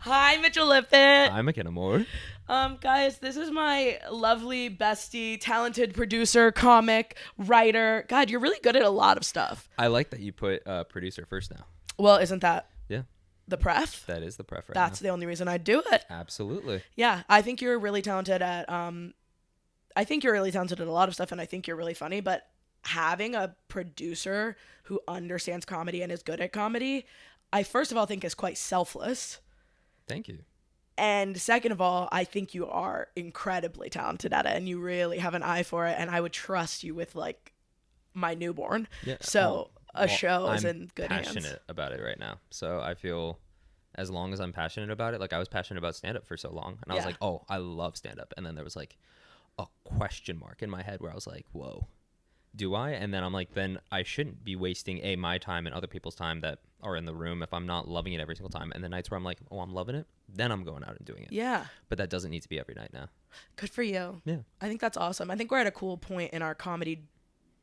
Hi, Mitchell Lippitt. Hi, McKenna Moore. Guys, this is my lovely bestie, talented producer, comic, writer. God, you're really good at a lot of stuff. I like that you put producer first now. Well, isn't that Yeah, the pref? that is the preference. That's the only reason I do it. Absolutely. Yeah, I think you're really talented at I think you're really talented at a lot of stuff, and I think you're really funny, but having a producer who understands comedy and is good at comedy, I first of all think is quite selfless. Thank you. And second of all, I think you are incredibly talented at it and you really have an eye for it. And I would trust you with like my newborn. Yeah. So a show is I'm in good hands. passionate about it right now. So I feel as long as I'm passionate about it, like I was passionate about stand-up for so long. And I was Yeah. like, oh, I love stand-up. And then there was like a question mark in my head where I was like, whoa, do I? And then I'm like, then I shouldn't be wasting my time and other people's time that are in the room if I'm not loving it every single time. And the nights where I'm like, oh, I'm loving it, then I'm going out and doing it. Yeah. But that doesn't need to be every night now. Good for you. Yeah. I think that's awesome. I think we're at a cool point in our comedy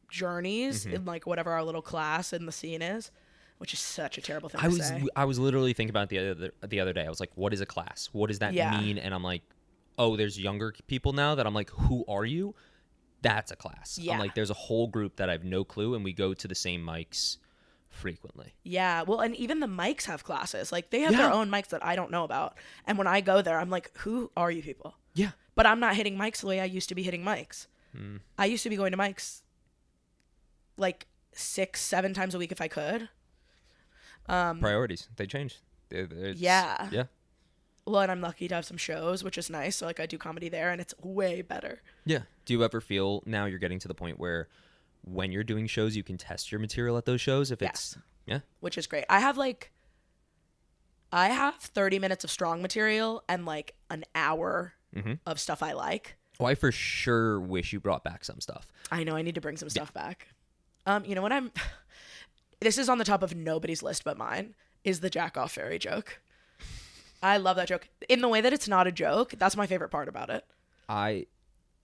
journeys in like whatever our little class in the scene is, which is such a terrible thing to say. I was literally thinking about it the other day. I was like, what is a class? What does that Yeah. mean? And I'm like, oh, there's younger people now that I'm like, who are you? That's a class. Yeah. I'm like, there's a whole group that I have no clue, and we go to the same mics frequently. Yeah, well, and even the mics have classes. Like, they have their own mics that I don't know about. And when I go there, I'm like, who are you people? Yeah. But I'm not hitting mics the way I used to be hitting mics. I used to be going to mics like 6-7 times a week if I could. Priorities, they change. Yeah. Yeah. Well, and I'm lucky to have some shows, which is nice. So, like, I do comedy there, and it's way better. Yeah. Do you ever feel now you're getting to the point where when you're doing shows, you can test your material at those shows? If it's, yeah. Which is great. I have 30 minutes of strong material and like an hour of stuff I like. Oh, I for sure wish you brought back some stuff. I know I need to bring some stuff back. You know what this is on the top of nobody's list but mine, is the jack off fairy joke. I love that joke. In the way that it's not a joke, that's my favorite part about it.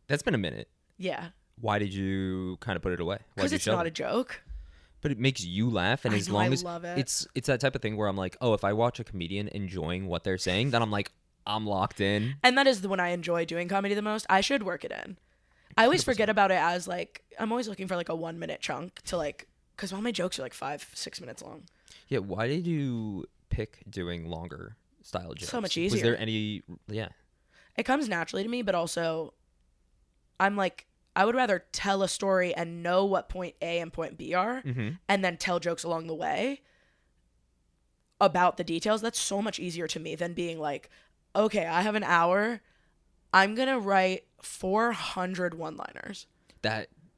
That's been a minute. Yeah. Why did you kind of put it away? Because it's not a joke. But it makes you laugh, and I as know, long I as love it. it's that type of thing where I'm like, oh, if I watch a comedian enjoying what they're saying, then I'm like, I'm locked in. And that is when I enjoy doing comedy the most. I should work it in. I always forget about it as like, I'm always looking for like a 1 minute chunk to like, because all my jokes are like 5-6 minutes long. Yeah, why did you pick doing longer style jokes? So much easier. Was there any? Yeah. It comes naturally to me, but also I'm like, I would rather tell a story and know what point A and point B are and then tell jokes along the way about the details. That's so much easier to me than being like, okay, I have an hour. I'm going to write 400 one-liners.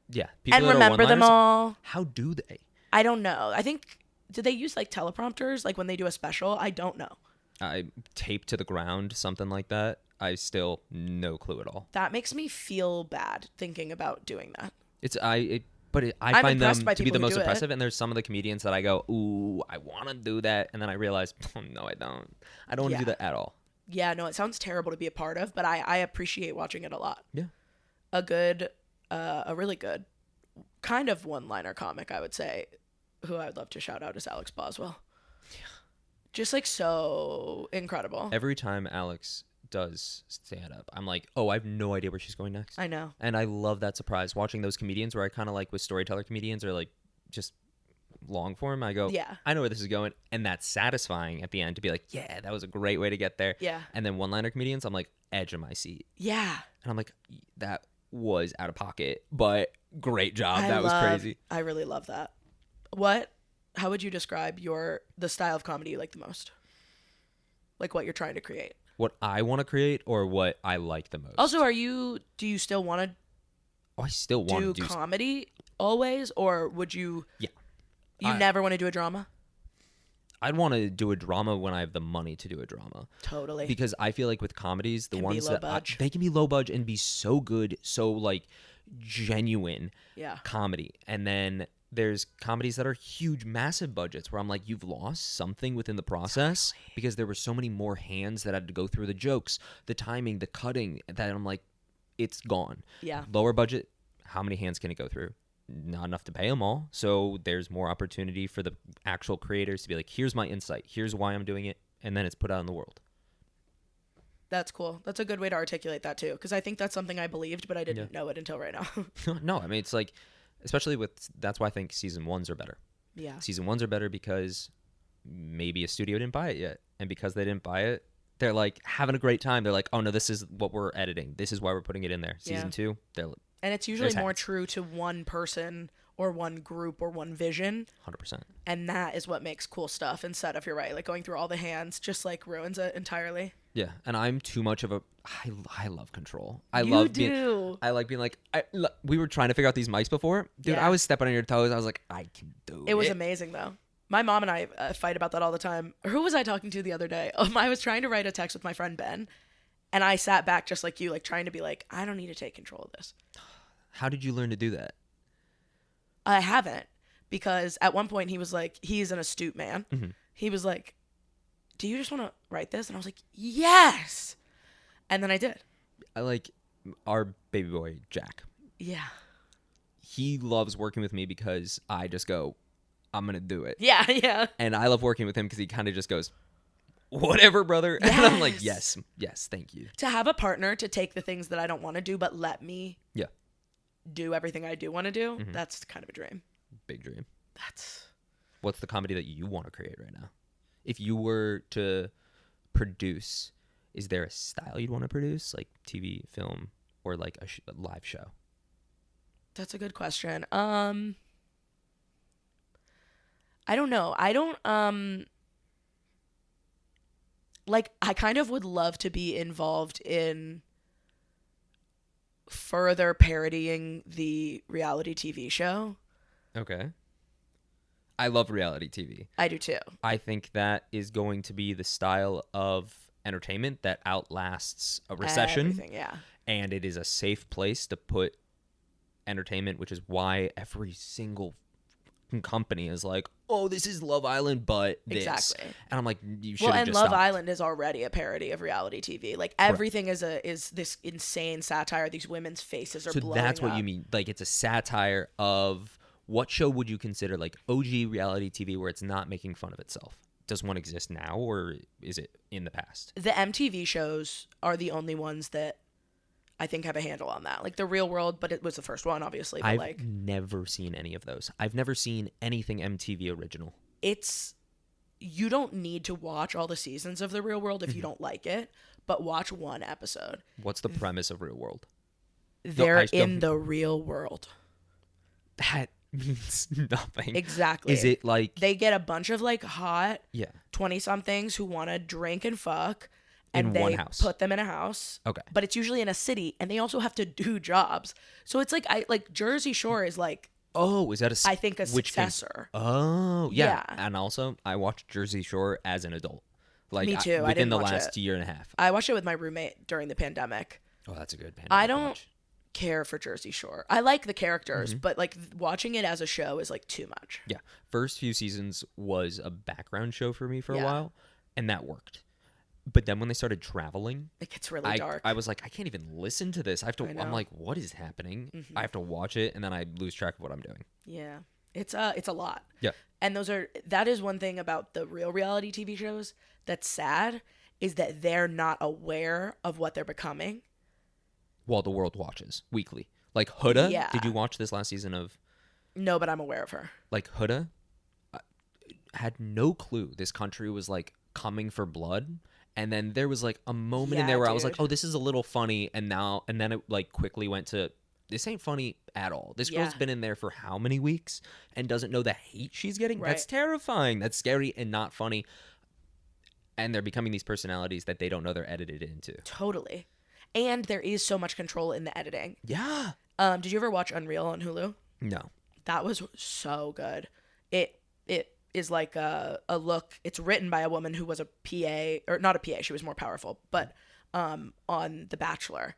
Yeah. And remember them all. How do they? I don't know. I think, do they use like teleprompters like when they do a special? I don't know. I taped to the ground, something like that. I still no clue at all. That makes me feel bad thinking about doing that. I I'm find them impressed by to be the people who most do it. impressive, and there's some of the comedians that I go, ooh, I want to do that, and then I realize, oh, no, I don't. I don't want to do that at all. Yeah, no, it sounds terrible to be a part of, but I appreciate watching it a lot. Yeah. A really good kind of one-liner comic, I would say, who I would love to shout out is Alex Boswell. Yeah. Just like so incredible. Every time Alex does stand up, I'm like, oh, I have no idea where she's going next. I know. And I love that surprise watching those comedians where I kind of like with storyteller comedians or like just long form, I go, Yeah. I know where this is going. And that's satisfying at the end to be like, yeah, that was a great way to get there. Yeah. And then one-liner comedians, I'm like, edge of my seat. Yeah. And I'm like, that was out of pocket, but great job. That was crazy. I really love that. How would you describe the style of comedy you like the most? Like what you're trying to create? What I want to create or what I like the most? Also, do you still want I still to want do to do comedy always, or would you? Yeah. You never want to do a drama? I'd want to do a drama when I have the money to do a drama. Totally. Because I feel like with comedies, the Can be ones low that budge. they can be low budge and be so good, so like genuine Yeah. comedy. And then there's comedies that are huge, massive budgets where I'm like, you've lost something within the process because there were so many more hands that had to go through the jokes, the timing, the cutting, that I'm like, it's gone. Yeah. Lower budget, how many hands can it go through? Not enough to pay them all. So there's more opportunity for the actual creators to be like, here's my insight. Here's why I'm doing it. and then it's put out in the world. That's cool. That's a good way to articulate that too, because I think that's something I believed, but I didn't know it until right now. No, I mean, it's like, especially that's why I think season 1s are better. Yeah. Season 1s are better because maybe a studio didn't buy it yet. And because they didn't buy it, they're like having a great time. They're like, oh no, this is what we're editing. This is why we're putting it in there. Season 2, and it's usually more true to one person or one group or one vision. 100%. And that is what makes cool stuff instead of, you're right, like going through all the hands just like ruins it entirely. Yeah, and I'm too much of a. I love control. I like being like. We were trying to figure out these mics before, dude. Yeah. I was stepping on your toes. I was like, I can do it. It was amazing though. My mom and I fight about that all the time. Who was I talking to the other day? I was trying to write a text with my friend Ben, and I sat back just like you, like trying to be like, I don't need to take control of this. How did you learn to do that? I haven't, because at one point he was like, he's an astute man. Mm-hmm. He was like, do you just want to write this? And I was like, yes. And then I did. I like our baby boy, Jack. Yeah. He loves working with me because I just go, I'm going to do it. Yeah, yeah. And I love working with him because he kind of just goes, whatever, brother. Yes. And I'm like, yes, thank you. To have a partner to take the things that I don't want to do, but let me do everything I do want to do, that's kind of a dream. Big dream. That's... What's the comedy that you want to create right now? If you were to produce, is there a style you'd want to produce, like TV, film, or like a live show? That's a good question. I don't know. I don't like, I kind of would love to be involved in further parodying the reality TV show. Okay. I love reality TV. I do too. I think that is going to be the style of entertainment that outlasts a recession. Everything, yeah. And it is a safe place to put entertainment, which is why every single company is like, oh, this is Love Island, but this. Exactly. And I'm like, you should have just Love stopped. Island is already a parody of reality TV. Like, everything is this insane satire. These women's faces are blowing up. So that's what you mean. Like, it's a satire of... What show would you consider like OG reality TV where it's not making fun of itself? Does one exist now, or is it in the past? The MTV shows are the only ones that I think have a handle on that. Like The Real World, but it was the first one, obviously. But I've never seen any of those. I've never seen anything MTV original. You don't need to watch all the seasons of The Real World if you don't like it, but watch one episode. What's the premise of Real World? They're in the real world. That means nothing. Exactly. Is it like... They get a bunch of like hot 20-somethings who want to drink and fuck. And one house. Put them in a house. Okay. But it's usually in a city, and they also have to do jobs. So it's like Jersey Shore is like... Oh, is that I think a successor. Oh, yeah. And also, I watched Jersey Shore as an adult. Like, me too. Within the last year and a half. I watched it with my roommate during the pandemic. Oh, that's a good pandemic. I don't care for Jersey Shore. I like the characters, but like watching it as a show is like too much. Yeah. First few seasons was a background show for me for a while, and that worked. But then when they started traveling, it gets really dark. I was like, I can't even listen to this. I'm like, what is happening? I have to watch it, and then I lose track of what I'm doing. Yeah. It's a lot. Yeah. And that is one thing about the real reality TV shows that's sad, is that they're not aware of what they're becoming. While the world watches weekly. Like Huda. Yeah. Did you watch this last season of... No, but I'm aware of her. Like Huda had no clue this country was like coming for blood. And then there was like a moment in there where I was like, oh, this is a little funny. And then it like quickly went to, this ain't funny at all. This girl's been in there for how many weeks and doesn't know the hate she's getting? Right. That's terrifying. That's scary and not funny. And they're becoming these personalities that they don't know they're edited into. Totally. And there is so much control in the editing. Yeah. Did you ever watch Unreal on Hulu? No. That was so good. It is like a look. It's written by a woman who was a PA, or not a PA. She was more powerful, but on The Bachelor,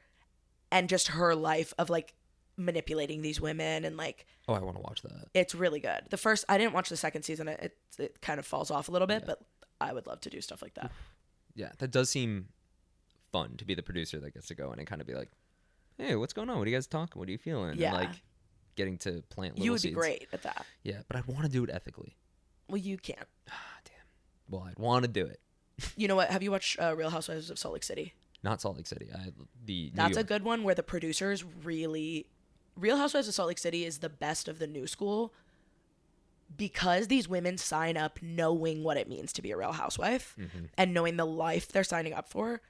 and just her life of like manipulating these women and like. Oh, I want to watch that. It's really good. I didn't watch the second season. It kind of falls off a little bit, but I would love to do stuff like that. Yeah, that does seem fun to be the producer that gets to go in and kind of be like, hey, what's going on? What are you guys talking? What are you feeling? Yeah. And like getting to plant little seeds. You would be great at that. Yeah, but I'd want to do it ethically. Well, you can't. Ah, damn. Well, I'd want to do it. You know what? Have you watched Real Housewives of Salt Lake City? Not Salt Lake City. The That's New a York. good one where the producers really... Real Housewives of Salt Lake City is the best of the new school because these women sign up knowing what it means to be a real housewife and knowing the life they're signing up for.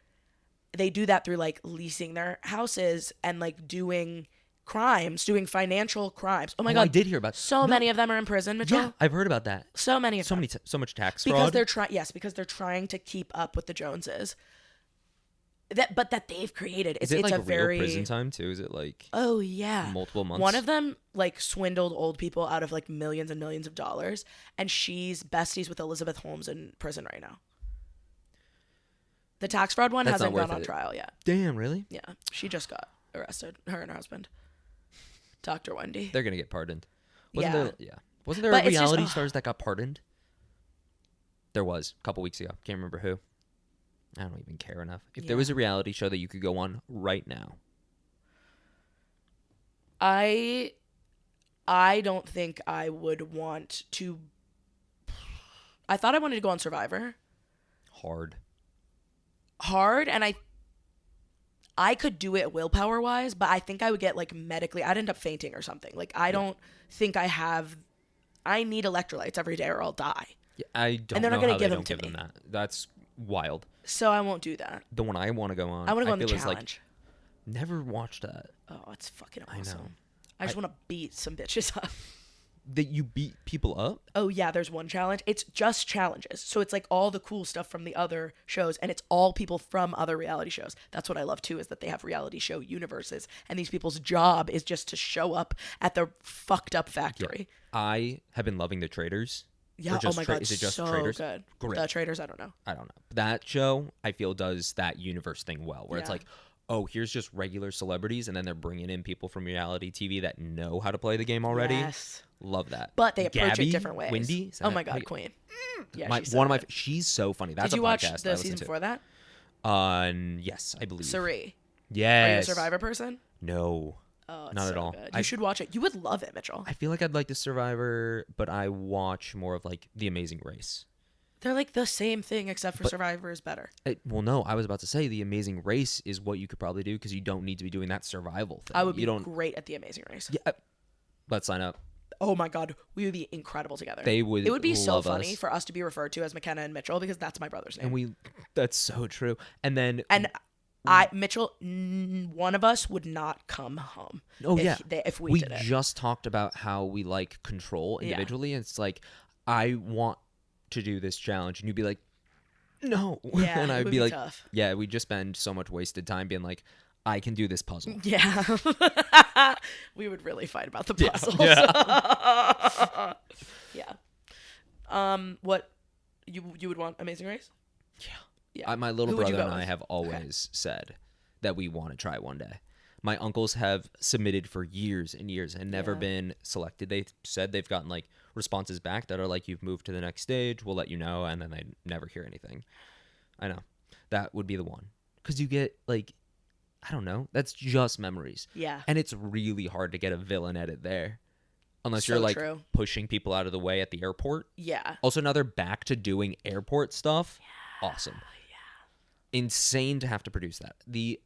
They do that through like leasing their houses and like doing crimes, doing financial crimes. Oh my God. I did hear about many of them are in prison, Mitchell. Yeah, I've heard about that. So many of them. So much tax Because fraud. they're trying, yes, because they're trying to keep up with the Joneses. That they've created. Is it like a real very prison time too? Is it like oh yeah, multiple months? One of them like swindled old people out of like millions and millions of dollars, and she's besties with Elizabeth Holmes in prison right now. The tax fraud one That's hasn't not gone worth on it. trial yet. Damn, really? Yeah, she just got arrested. Her and her husband, Dr. Wendy. They're gonna get pardoned. Yeah. Wasn't there But a it's just- reality stars that got pardoned? There was a couple weeks ago. Can't remember who. I don't even care enough. If there was a reality show that you could go on right now, I don't think I would want to. I thought I wanted to go on Survivor. Hard, and I could do it willpower wise, but I think I would get like medically. I'd end up fainting or something. Like I don't think I have. I need electrolytes every day or I'll die. yeah, I don't And they're know not gonna how give they them don't to give them me. that. That's wild. So I won't do that. The one I want to go on. I want to go on the feel is, challenge. Like, never watched that. Oh, it's fucking I know. awesome. I just want to beat some bitches up. That you beat people up? Oh yeah, there's one challenge. It's just challenges. So it's like all the cool stuff from the other shows and it's all people from other reality shows. That's what I love too, is that they have reality show universes and these people's job is just to show up at their fucked up factory. I have been loving The Traders. Yeah, Or just oh my God, is it just so Traders? good. Great. The Traders, I don't know. I don't know. That show, I feel, does that universe thing well, where it's Yeah. like, oh, here's just regular celebrities, and then they're bringing in people from reality TV that know how to play the game already. Yes. Love that. But they approach Gabby, it different ways. Wendy, is Oh that my how God, you- Queen. Yeah, my, she's so one of my, good. she's so funny. That's Did you a watch podcast I the listen season to. before that? Yes, I believe. Suri. Yes. Are you a Survivor person? No. Oh, it's Not so at all. good. I- You should watch it. You would love it, Mitchell. I feel like I'd like the Survivor, but I watch more of like The Amazing Race. They're like the same thing except for But- Survivor is better. Well, no, I was about to say The Amazing Race is what you could probably do because you don't need to be doing that survival thing. I would be you don't. great at the Amazing Race. Yeah, let's sign up. Oh my God, we would be incredible together. They would. It would be so love funny us. for us to be referred to as McKenna and Mitchell because that's my brother's name. And that's so true. And then Mitchell, one of us would not come home. Oh, if yeah. if we did it. just talked about how we like control Yeah. individually. And it's like, I want to do this challenge. And you'd be like, no. Yeah, and it I'd would be like, tough. yeah, we just spend so much wasted time being like, I can do this puzzle. Yeah, we would really fight about the puzzles. Yeah. What you would want Amazing Race? Yeah. My little Who would you brother go and I with? have always said that we want to try one day. My uncles have submitted for years and years and never Yeah. been selected. They said they've gotten like responses back that are like, you've moved to the next stage. We'll let you know. And then they never hear anything. I know. That would be the one. Because you get like, I don't know. That's just memories. Yeah. And it's really hard to get a villain edit there. Unless So you're like true. pushing people out of the way at the airport. Yeah. Also, now they're back to doing airport stuff. Yeah. Awesome. Yeah. Insane to have to produce that. The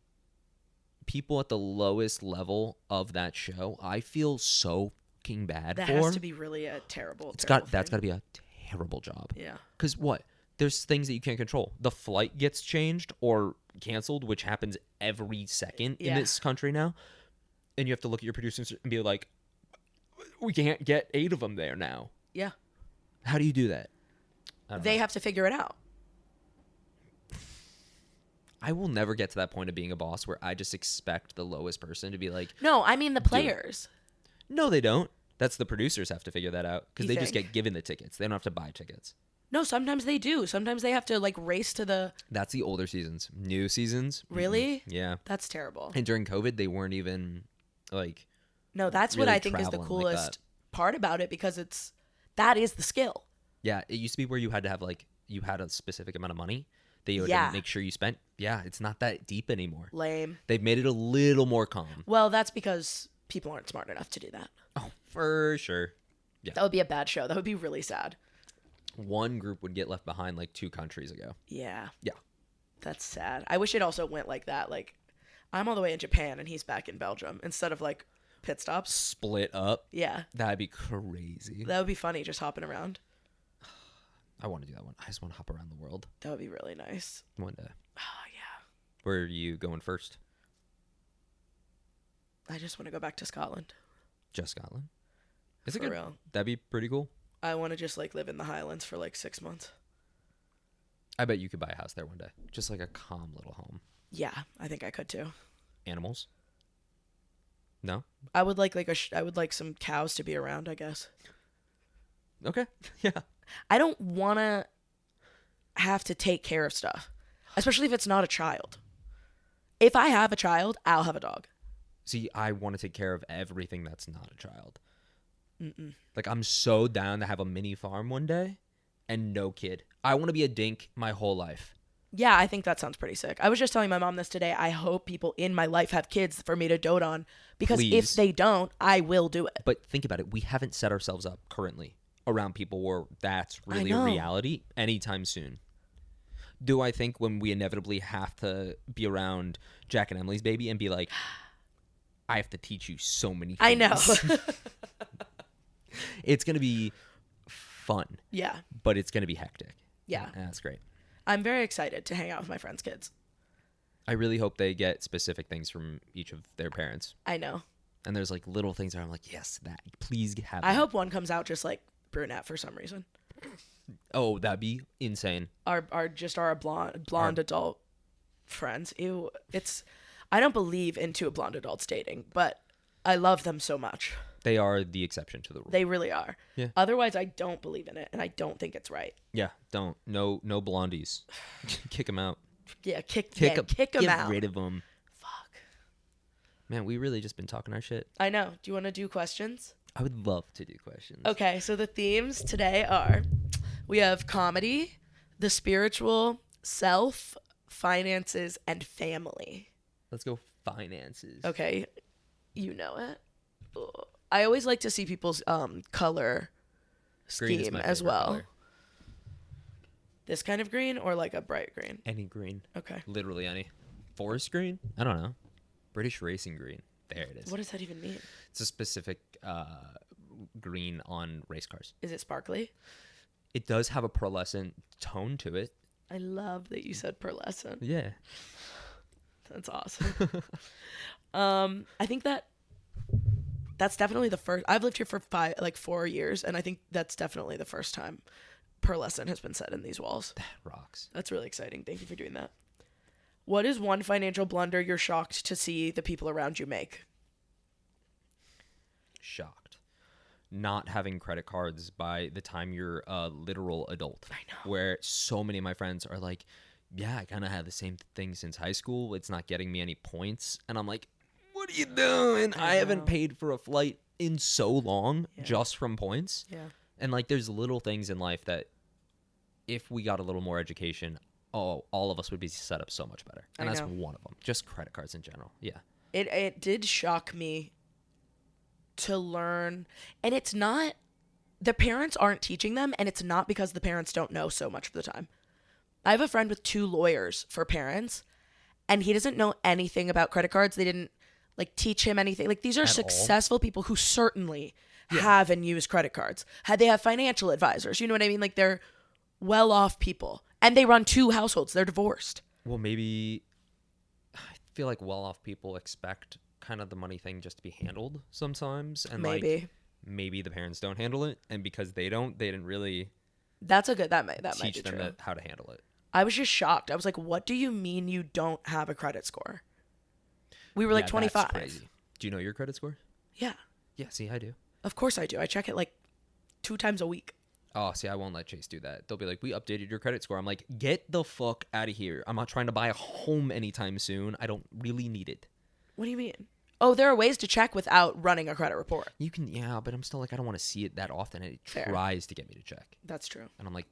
people at the lowest level of that show, I feel so fucking bad That for. has to be really a terrible. That's terrible got to thing. be a terrible job. Yeah. Because what? There's things that you can't control. The flight gets changed or canceled, which happens every second in Yeah. this country now. And you have to look at your producers and be like, we can't get 8 of them there now. Yeah. How do you do that? I don't They know. have to figure it out. I will never get to that point of being a boss where I just expect the lowest person to be like, No, I mean the players. no, they don't. That's the producers have to figure that out because You they just think? get given the tickets. They don't have to buy tickets. No, sometimes they do. Sometimes they have to like race to the. That's the older seasons. New seasons. Really? Yeah. That's terrible. And during COVID, they weren't even like. No, that's what really I think is the traveling like coolest that. part about it because that is the skill. Yeah, it used to be where you had to have like you had a specific amount of money that you had Yeah. to make sure you spent. Yeah, it's not that deep anymore. Lame. They've made it a little more calm. Well, that's because people aren't smart enough to do that. Oh, for sure. That would be a bad show. That would be really sad. one group would get left behind like 2 countries ago. Yeah. Yeah. That's sad. I wish it also went like that. Like, I'm all the way in Japan and he's back in Belgium instead of like pit stops. Split up. Yeah. That'd be crazy. That would be funny, just hopping around. I want to do that one. I just want to hop around the world. That would be really nice. One day. Oh, yeah. Where are you going first? I just want to go back to Scotland. Just Scotland? Is it For good? real. That'd be pretty cool. I want to just like live in the Highlands for like 6 months. I bet you could buy a house there one day. Just like a calm little home. Yeah, I think I could too. Animals? No? I would like I would like some cows to be around, I guess. Okay. Yeah. I don't want to have to take care of stuff, especially if it's not a child. If I have a child, I'll have a dog. See, I want to take care of everything that's not a child. Mm-mm. Like, I'm so down to have a mini farm one day and no kid. I want to be a dink my whole life. Yeah, I think that sounds pretty sick. I was just telling my mom this today. I hope people in my life have kids for me to dote on, because Please. if they don't, I will do it. But think about it. We haven't set ourselves up currently around people where that's really know. a reality anytime soon. Do I think when we inevitably have to be around Jack and Emily's baby and be like, I have to teach you so many things. I know. It's going to be fun, Yeah, but it's going to be hectic. yeah. And that's great. I'm very excited to hang out with my friends' kids. I really hope they get specific things from each of their parents. I know. And there's like little things where I'm like, yes, that. Please have I that. hope one comes out just like brunette for some reason. Oh, that'd be insane. Our blonde adult friends. Ew, I don't believe in two blonde adults dating, but I love them so much. They are the exception to the rule. They really are. Yeah. Otherwise, I don't believe in it, and I don't think it's right. Yeah, don't. No blondies. Kick them out. Yeah, kick Kick them Get out. rid of them. Fuck. Man, we really just been talking our shit. I know. Do you want to do questions? I would love to do questions. Okay, so the themes today are, we have comedy, the spiritual, self, finances, and family. Let's go finances. Okay, you know it. Ugh. I always like to see people's color Green is scheme my as favorite well. color. This kind of green or like a bright green? Any green. Okay. Literally any. Forest green? I don't know. British racing green. There it is. What does that even mean? It's a specific green on race cars. Is it sparkly? It does have a pearlescent tone to it. I love that you said pearlescent. Yeah. That's awesome. I think that's definitely the first. I've lived here for 4 years, and I think that's definitely the first time pearlescent has been set in these walls. That rocks. That's really exciting. Thank you for doing that. What is one financial blunder you're shocked to see the people around you make? Shocked. Not having credit cards by the time you're a literal adult. I know. Where so many of my friends are like, yeah, I kind of had the same thing since high school. It's not getting me any points. And I'm like, what are you doing? I haven't paid for a flight in so long just from points. Yeah. And like, there's little things in life that if we got a little more education, all of us would be set up so much better. And that's one of them. Just credit cards in general. Yeah. It did shock me to learn, and it's not, the parents aren't teaching them, and it's not because the parents don't know so much of the time. I have a friend with 2 lawyers for parents, and he doesn't know anything about credit cards. They didn't like teach him anything. Like, these are successful people who certainly have and use credit cards. They have financial advisors. You know what I mean? Like, they're well-off people, and they run 2 households. They're divorced. Well, maybe I feel like well-off people expect kind of the money thing just to be handled sometimes, and maybe the parents don't handle it, and because they didn't really That's a good that might teach be them true. how to handle it. I was just shocked. I was like, what do you mean you don't have a credit score? We were like 25. That's crazy. Do you know your credit score? Yeah. Yeah, see, I do. Of course I do. I check it like 2 times a week. Oh, see, I won't let Chase do that. They'll be like, we updated your credit score. I'm like, get the fuck out of here. I'm not trying to buy a home anytime soon. I don't really need it. What do you mean? Oh, there are ways to check without running a credit report. You can, yeah, but I'm still like, I don't want to see it that often. It Fair. tries to get me to check. That's true. And I'm like,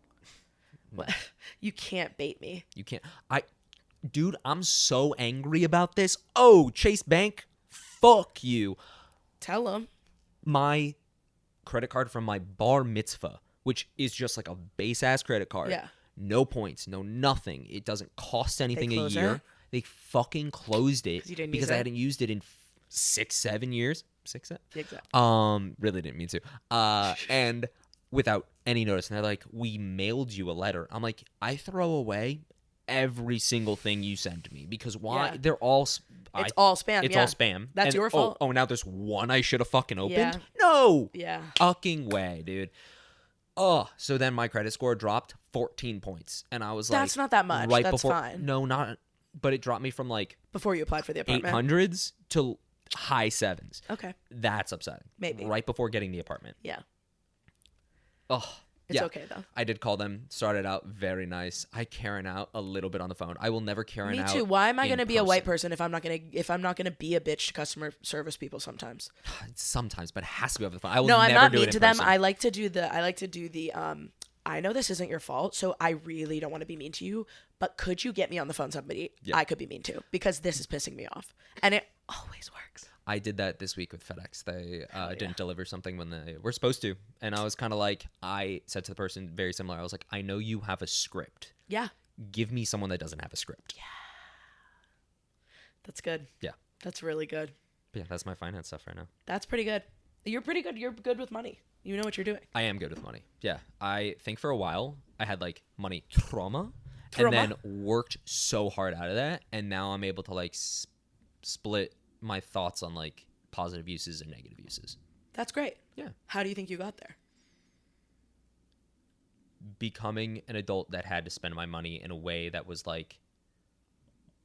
What? You can't bait me. you can't. Dude, I'm so angry about this. Oh, Chase Bank, fuck you. Tell them. My credit card from my bar mitzvah which is just like a base ass credit card. Yeah. No points, no nothing. It doesn't cost anything a year. It? They fucking closed it because I hadn't used it in 6-7 years. 6 7? Yeah, exactly. Really didn't mean to. And without any notice, and they're like, "We mailed you a letter." I'm like, I throw away every single thing you send me because why? Yeah. They're all. It's all spam. It's yeah. all spam. That's your fault. Oh, now there's one I should have fucking opened. Yeah. No. Yeah. Fucking way, dude. Oh, so then my credit score dropped 14 points, and I was like, that's not that much. Right that's before, fine. No, not. But it dropped me from like before you applied for the apartment. 800s to high 7s. Okay. That's upsetting. Maybe. Right before getting the apartment. Yeah. Oh. It's okay though. I did call them. Started out very nice. I Karen out a little bit on the phone. I will never Karen out. Me too. Why am I going to be a white person if I'm not gonna be a bitch to customer service people sometimes? Sometimes, but it has to be over the phone. I will no, never I'm not do mean it to in them. person. I like to do the I know this isn't your fault, so I really don't want to be mean to you, but could you get me on the phone somebody I could be mean to because this is pissing me off. And it always works. I did that this week with FedEx. They didn't deliver something when they were supposed to. And I was kind of like, I said to the person very similar. I was like, I know you have a script. Yeah. Give me someone that doesn't have a script. Yeah. That's good. Yeah. That's really good. But yeah, that's my finance stuff right now. That's pretty good. You're pretty good. You're good with money. You know what you're doing. I am good with money. Yeah. I think for a while I had like money trauma. And then worked so hard out of that. And now I'm able to like split my thoughts on like positive uses and negative uses. That's great. Yeah. How do you think you got there? Becoming an adult that had to spend my money in a way that was like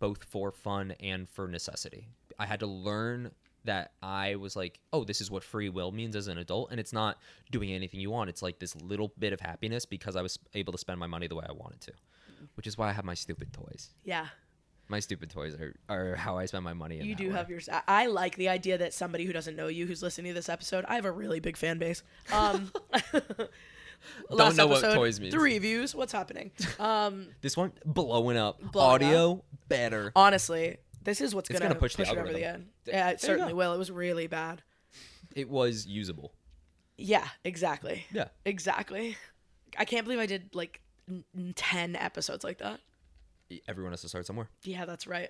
both for fun and for necessity. I had to learn that I was like, oh, this is what free will means as an adult. And it's not doing anything you want. It's like this little bit of happiness because I was able to spend my money the way I wanted to, which is why I have my stupid toys. Yeah. My stupid toys are how I spend my money. You do have yours. I like the idea that somebody who doesn't know you, who's listening to this episode, I have a really big fan base. Don't know what toys means. 3 views. What's happening? This one blowing up. Audio better. Honestly, this is what's going to push it over algorithm. the end. Yeah, it certainly will. It was really bad. It was usable. Yeah, exactly. Yeah, exactly. I can't believe I did like 10 episodes like that. Everyone has to start somewhere. Yeah, that's right.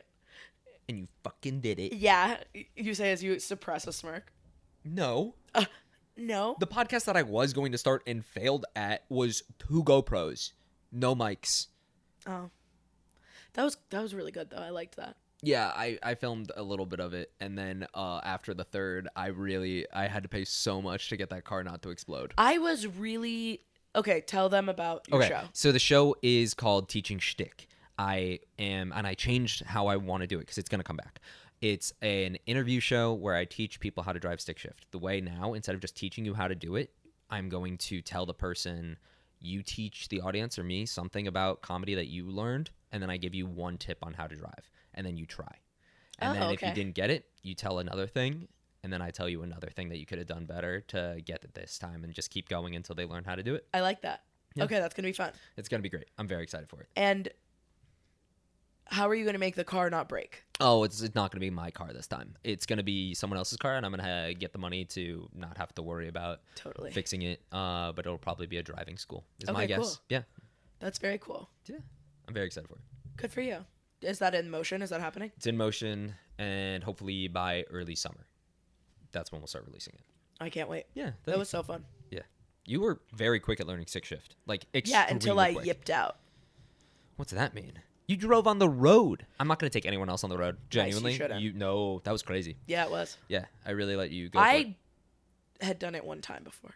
And you fucking did it. Yeah. You say as you suppress a smirk. No. No. The podcast that I was going to start and failed at was 2 GoPros. No mics. Oh. That was really good, though. I liked that. Yeah, I filmed a little bit of it. And then after the third, I had to pay so much to get that car not to explode. I was really... Okay, tell them about your show. So the show is called Teaching Shtick. And I changed how I want to do it because it's going to come back. It's an interview show where I teach people how to drive stick shift. The way now, instead of just teaching you how to do it, I'm going to tell the person, you teach the audience or me something about comedy that you learned, and then I give you one tip on how to drive, and then you try. And then if you didn't get it, you tell another thing, and then I tell you another thing that you could have done better to get it this time, and just keep going until they learn how to do it. I like that. Yeah. Okay, that's going to be fun. It's going to be great. I'm very excited for it. And how are you going to make the car not break? Oh, it's not going to be my car this time. It's going to be someone else's car, and I'm going to get the money to not have to worry about fixing it. But it'll probably be a driving school, is my guess. Cool. Yeah. That's very cool. Yeah. I'm very excited for it. Good for you. Is that in motion? Is that happening? It's in motion, and hopefully by early summer. That's when we'll start releasing it. I can't wait. Yeah. That was so fun. Yeah. You were very quick at learning stick shift. Like, extremely Yeah, until I quick. yipped out. What's that mean? You drove on the road. I'm not going to take anyone else on the road. Genuinely. Nice, you No, that was crazy. Yeah, it was. Yeah, I really let you go for it. I had done it one time before.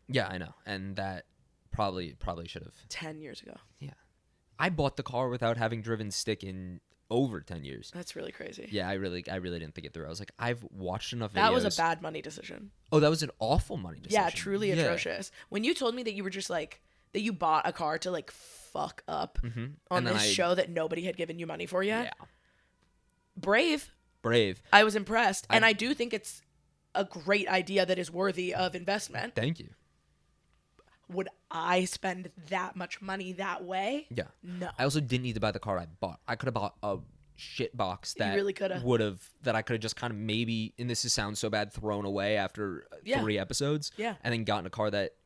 Yeah, I know. And that probably should have. 10 years ago. Yeah. I bought the car without having driven stick in over 10 years. That's really crazy. Yeah, I really didn't think it through. I was like, I've watched enough videos. That was a bad money decision. Oh, that was an awful money decision. Yeah, truly atrocious. When you told me that you were just like, that you bought a car to like fuck up on this show that nobody had given you money for yet. Yeah. Brave. I was impressed. And I do think it's a great idea that is worthy of investment. Thank you. Would I spend that much money that way? Yeah. No. I also didn't need to buy the car I bought. I could have bought a shit box that really coulda. that I could have just kind of maybe, and this sounds so bad, thrown away after 3 episodes. Yeah. And then gotten a car that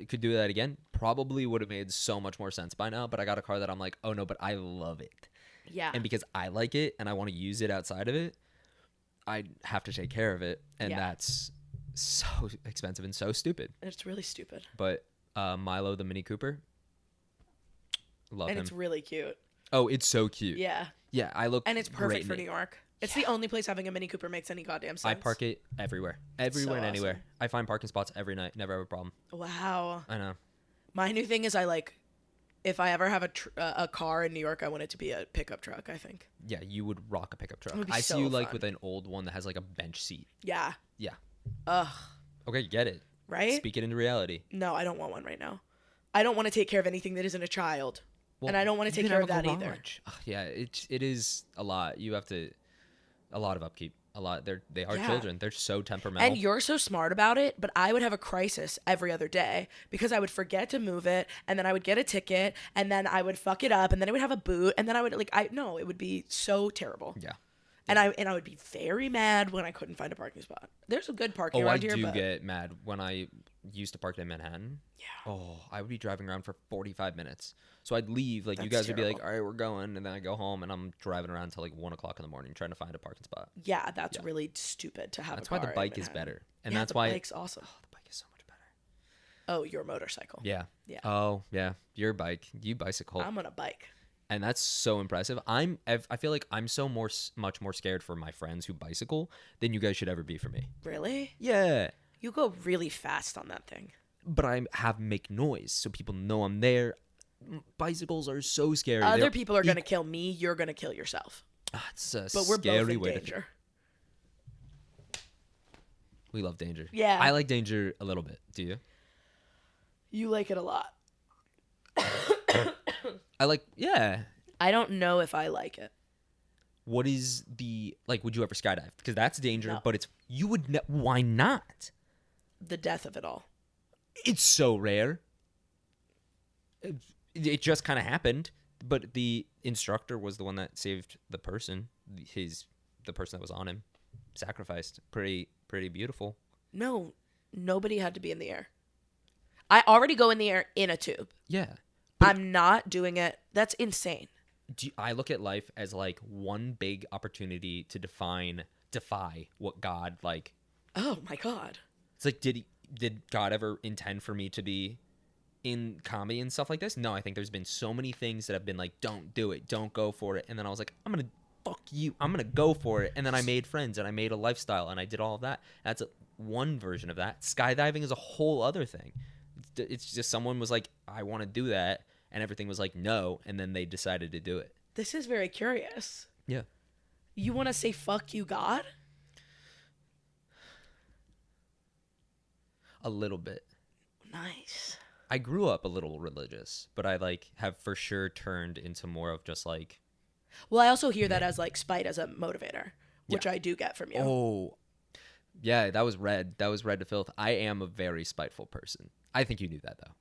could do that again, probably would have made so much more sense by now. But I got a car that I'm like, oh no, but I love it. Yeah. And because I like it and I want to use it outside of it, I have to take care of it. And that's so expensive and so stupid. It's really stupid. But Milo, the Mini Cooper, love him. And it's really cute. Oh, it's so cute. Yeah. Yeah, I look. And it's perfect for New York. It's the only place having a Mini Cooper makes any goddamn sense. I park it everywhere. Everywhere and anywhere. Awesome. I find parking spots every night. Never have a problem. Wow. I know. My new thing is if I ever have a car in New York, I want it to be a pickup truck, I think. Yeah, you would rock a pickup truck. I see you like with an old one that has like a bench seat. Yeah. Yeah. Ugh. Okay, get it. Right? Speak it into reality. No, I don't want one right now. I don't want to take care of anything that isn't a child. Well, and I don't want to take care of that either. Ugh, yeah, it is a lot. You have to, a lot of upkeep. A lot. They are children. They're so temperamental. And you're so smart about it, but I would have a crisis every other day because I would forget to move it, and then I would get a ticket, and then I would fuck it up, and then it would have a boot, and then I would it would be so terrible. Yeah. And I would be very mad when I couldn't find a parking spot. There's a good parking around here. I do get mad when I used to park in Manhattan. Yeah. Oh, I would be driving around for 45 minutes. So I'd leave, like, you guys would be like, all right, we're going. And then I go home and I'm driving around until like 1 o'clock in the morning trying to find a parking spot. Yeah, that's really stupid to have That's a car. That's why the bike is better. And that's the why. The bike's awesome. Oh, the bike is so much better. Oh, your motorcycle. Yeah. Yeah. Oh, yeah. Your bike. You bicycle. I'm on a bike. And that's so impressive. I feel like I'm so much more scared for my friends who bicycle than you guys should ever be for me. Really? Yeah. You go really fast on that thing. But I make noise so people know I'm there. Bicycles are so scary. Other people are going to kill me. You're going to kill yourself. It's a but we're both in way danger. We love danger. Yeah. I like danger a little bit. Do you? You like it a lot. Yeah. I don't know if I like it. What is would you ever skydive? Because that's danger, No. but why not? The death of it all. It's so rare. It just kind of happened, but the instructor was the one that saved the person. The person that was on him sacrificed. Pretty beautiful. No, nobody had to be in the air. I already go in the air in a tube. Yeah. I'm not doing it. That's insane. I look at life as like one big opportunity to defy what God like. Oh my God. It's like, did God ever intend for me to be in comedy and stuff like this? No, I think there's been so many things that have been like, don't do it, don't go for it. And then I was like, I'm going to fuck you. I'm going to go for it. And then I made friends and I made a lifestyle and I did all of that. That's one version of that. Skydiving is a whole other thing. It's just someone was like, I want to do that. And everything was like, no. And then they decided to do it. This is very curious. Yeah. You want to say fuck you, God? A little bit. Nice. I grew up a little religious, but I have for sure turned into more of just like. Well, I also hear that as like spite as a motivator, which I do get from you. Oh, yeah, that was red. That was red to filth. I am a very spiteful person. I think you knew that though.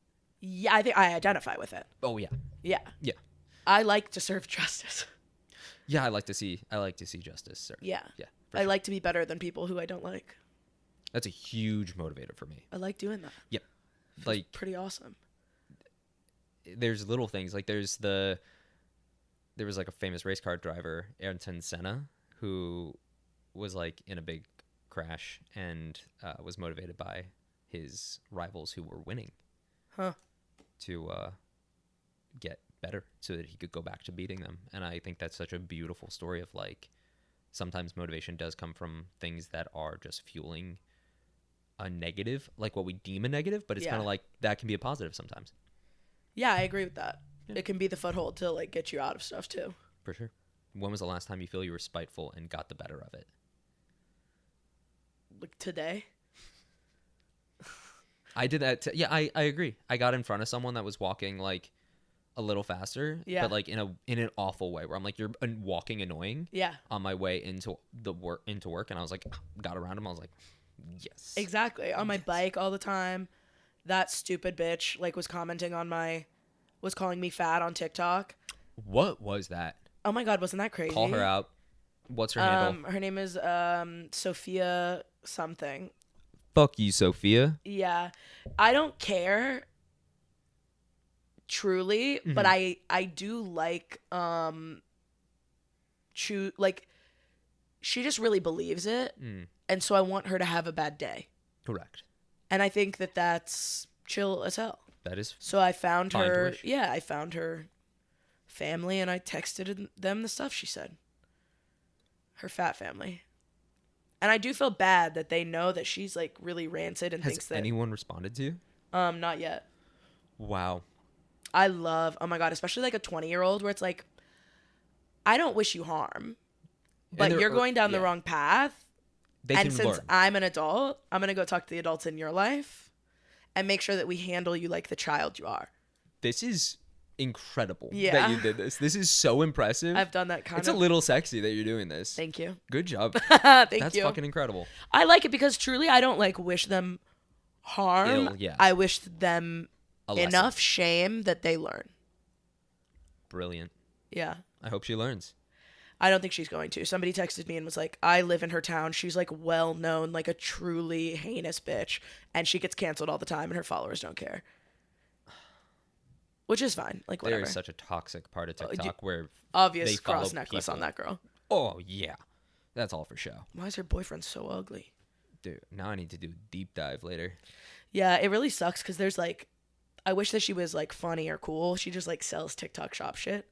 Yeah, I think I identify with it. Oh yeah. Yeah. Yeah. I like to serve justice. Yeah, I like to see justice served. Yeah. Yeah. I like to be better than people who I don't like. That's a huge motivator for me. I like doing that. Yep. It's pretty awesome. There's little things like there was like a famous race car driver, Ayrton Senna, who was like in a big crash and was motivated by his rivals who were winning. Huh. To get better so that he could go back to beating them. And I think that's such a beautiful story of like sometimes motivation does come from things that are just fueling a negative, like what we deem a negative, but it's kind of like that can be a positive sometimes. Yeah, I agree with that. Yeah. It can be the foothold to like get you out of stuff too. For sure. When was the last time you feel you were spiteful and got the better of it? Like today? I did that. Yeah, I agree. I got in front of someone that was walking like a little faster, but like in an awful way where I'm like, you're walking annoying. Yeah. On my way into work, and I was like, got around him. I was like, yes. Exactly. On my bike all the time. That stupid bitch like was commenting on was calling me fat on TikTok. What was that? Oh my God, wasn't that crazy? Call her out. What's her handle? Her name is Sophia something. Fuck you, Sophia. Yeah. I don't care truly, but I do like like she just really believes it, and so I want her to have a bad day. Correct. And I think that that's chill as hell. That is. So I found fine to her. wish. Yeah, I found her family, and I texted them the stuff she said. Her fat family. And I do feel bad that they know that she's like really rancid and thinks that. Has anyone responded to you? Not yet. Wow. I love, oh my God, especially like a 20-year-old where it's like, I don't wish you harm, but you're going down the wrong path. And since I'm an adult, I'm going to go talk to the adults in your life and make sure that we handle you like the child you are. This is incredible Yeah. that you did this. This is so impressive. I've done that It's a little sexy that you're doing this. Thank you. Good job. Thank That's you. fucking incredible. I like it because truly I don't like wish them harm. Ill, yeah. I wish them A lesson. enough shame that they learn. Brilliant. Yeah. I hope she learns. I don't think she's going to. Somebody texted me and was like, I live in her town. She's like well known, like a truly heinous bitch. And she gets canceled all the time and her followers don't care. Which is fine. Like, whatever. There is such a toxic part of TikTok where obvious they follow cross necklace people. on that girl. Oh, yeah. That's all for show. Why is her boyfriend so ugly? Dude, now I need to do a deep dive later. Yeah, it really sucks because there's like, I wish that she was like funny or cool. She just like sells TikTok shop shit.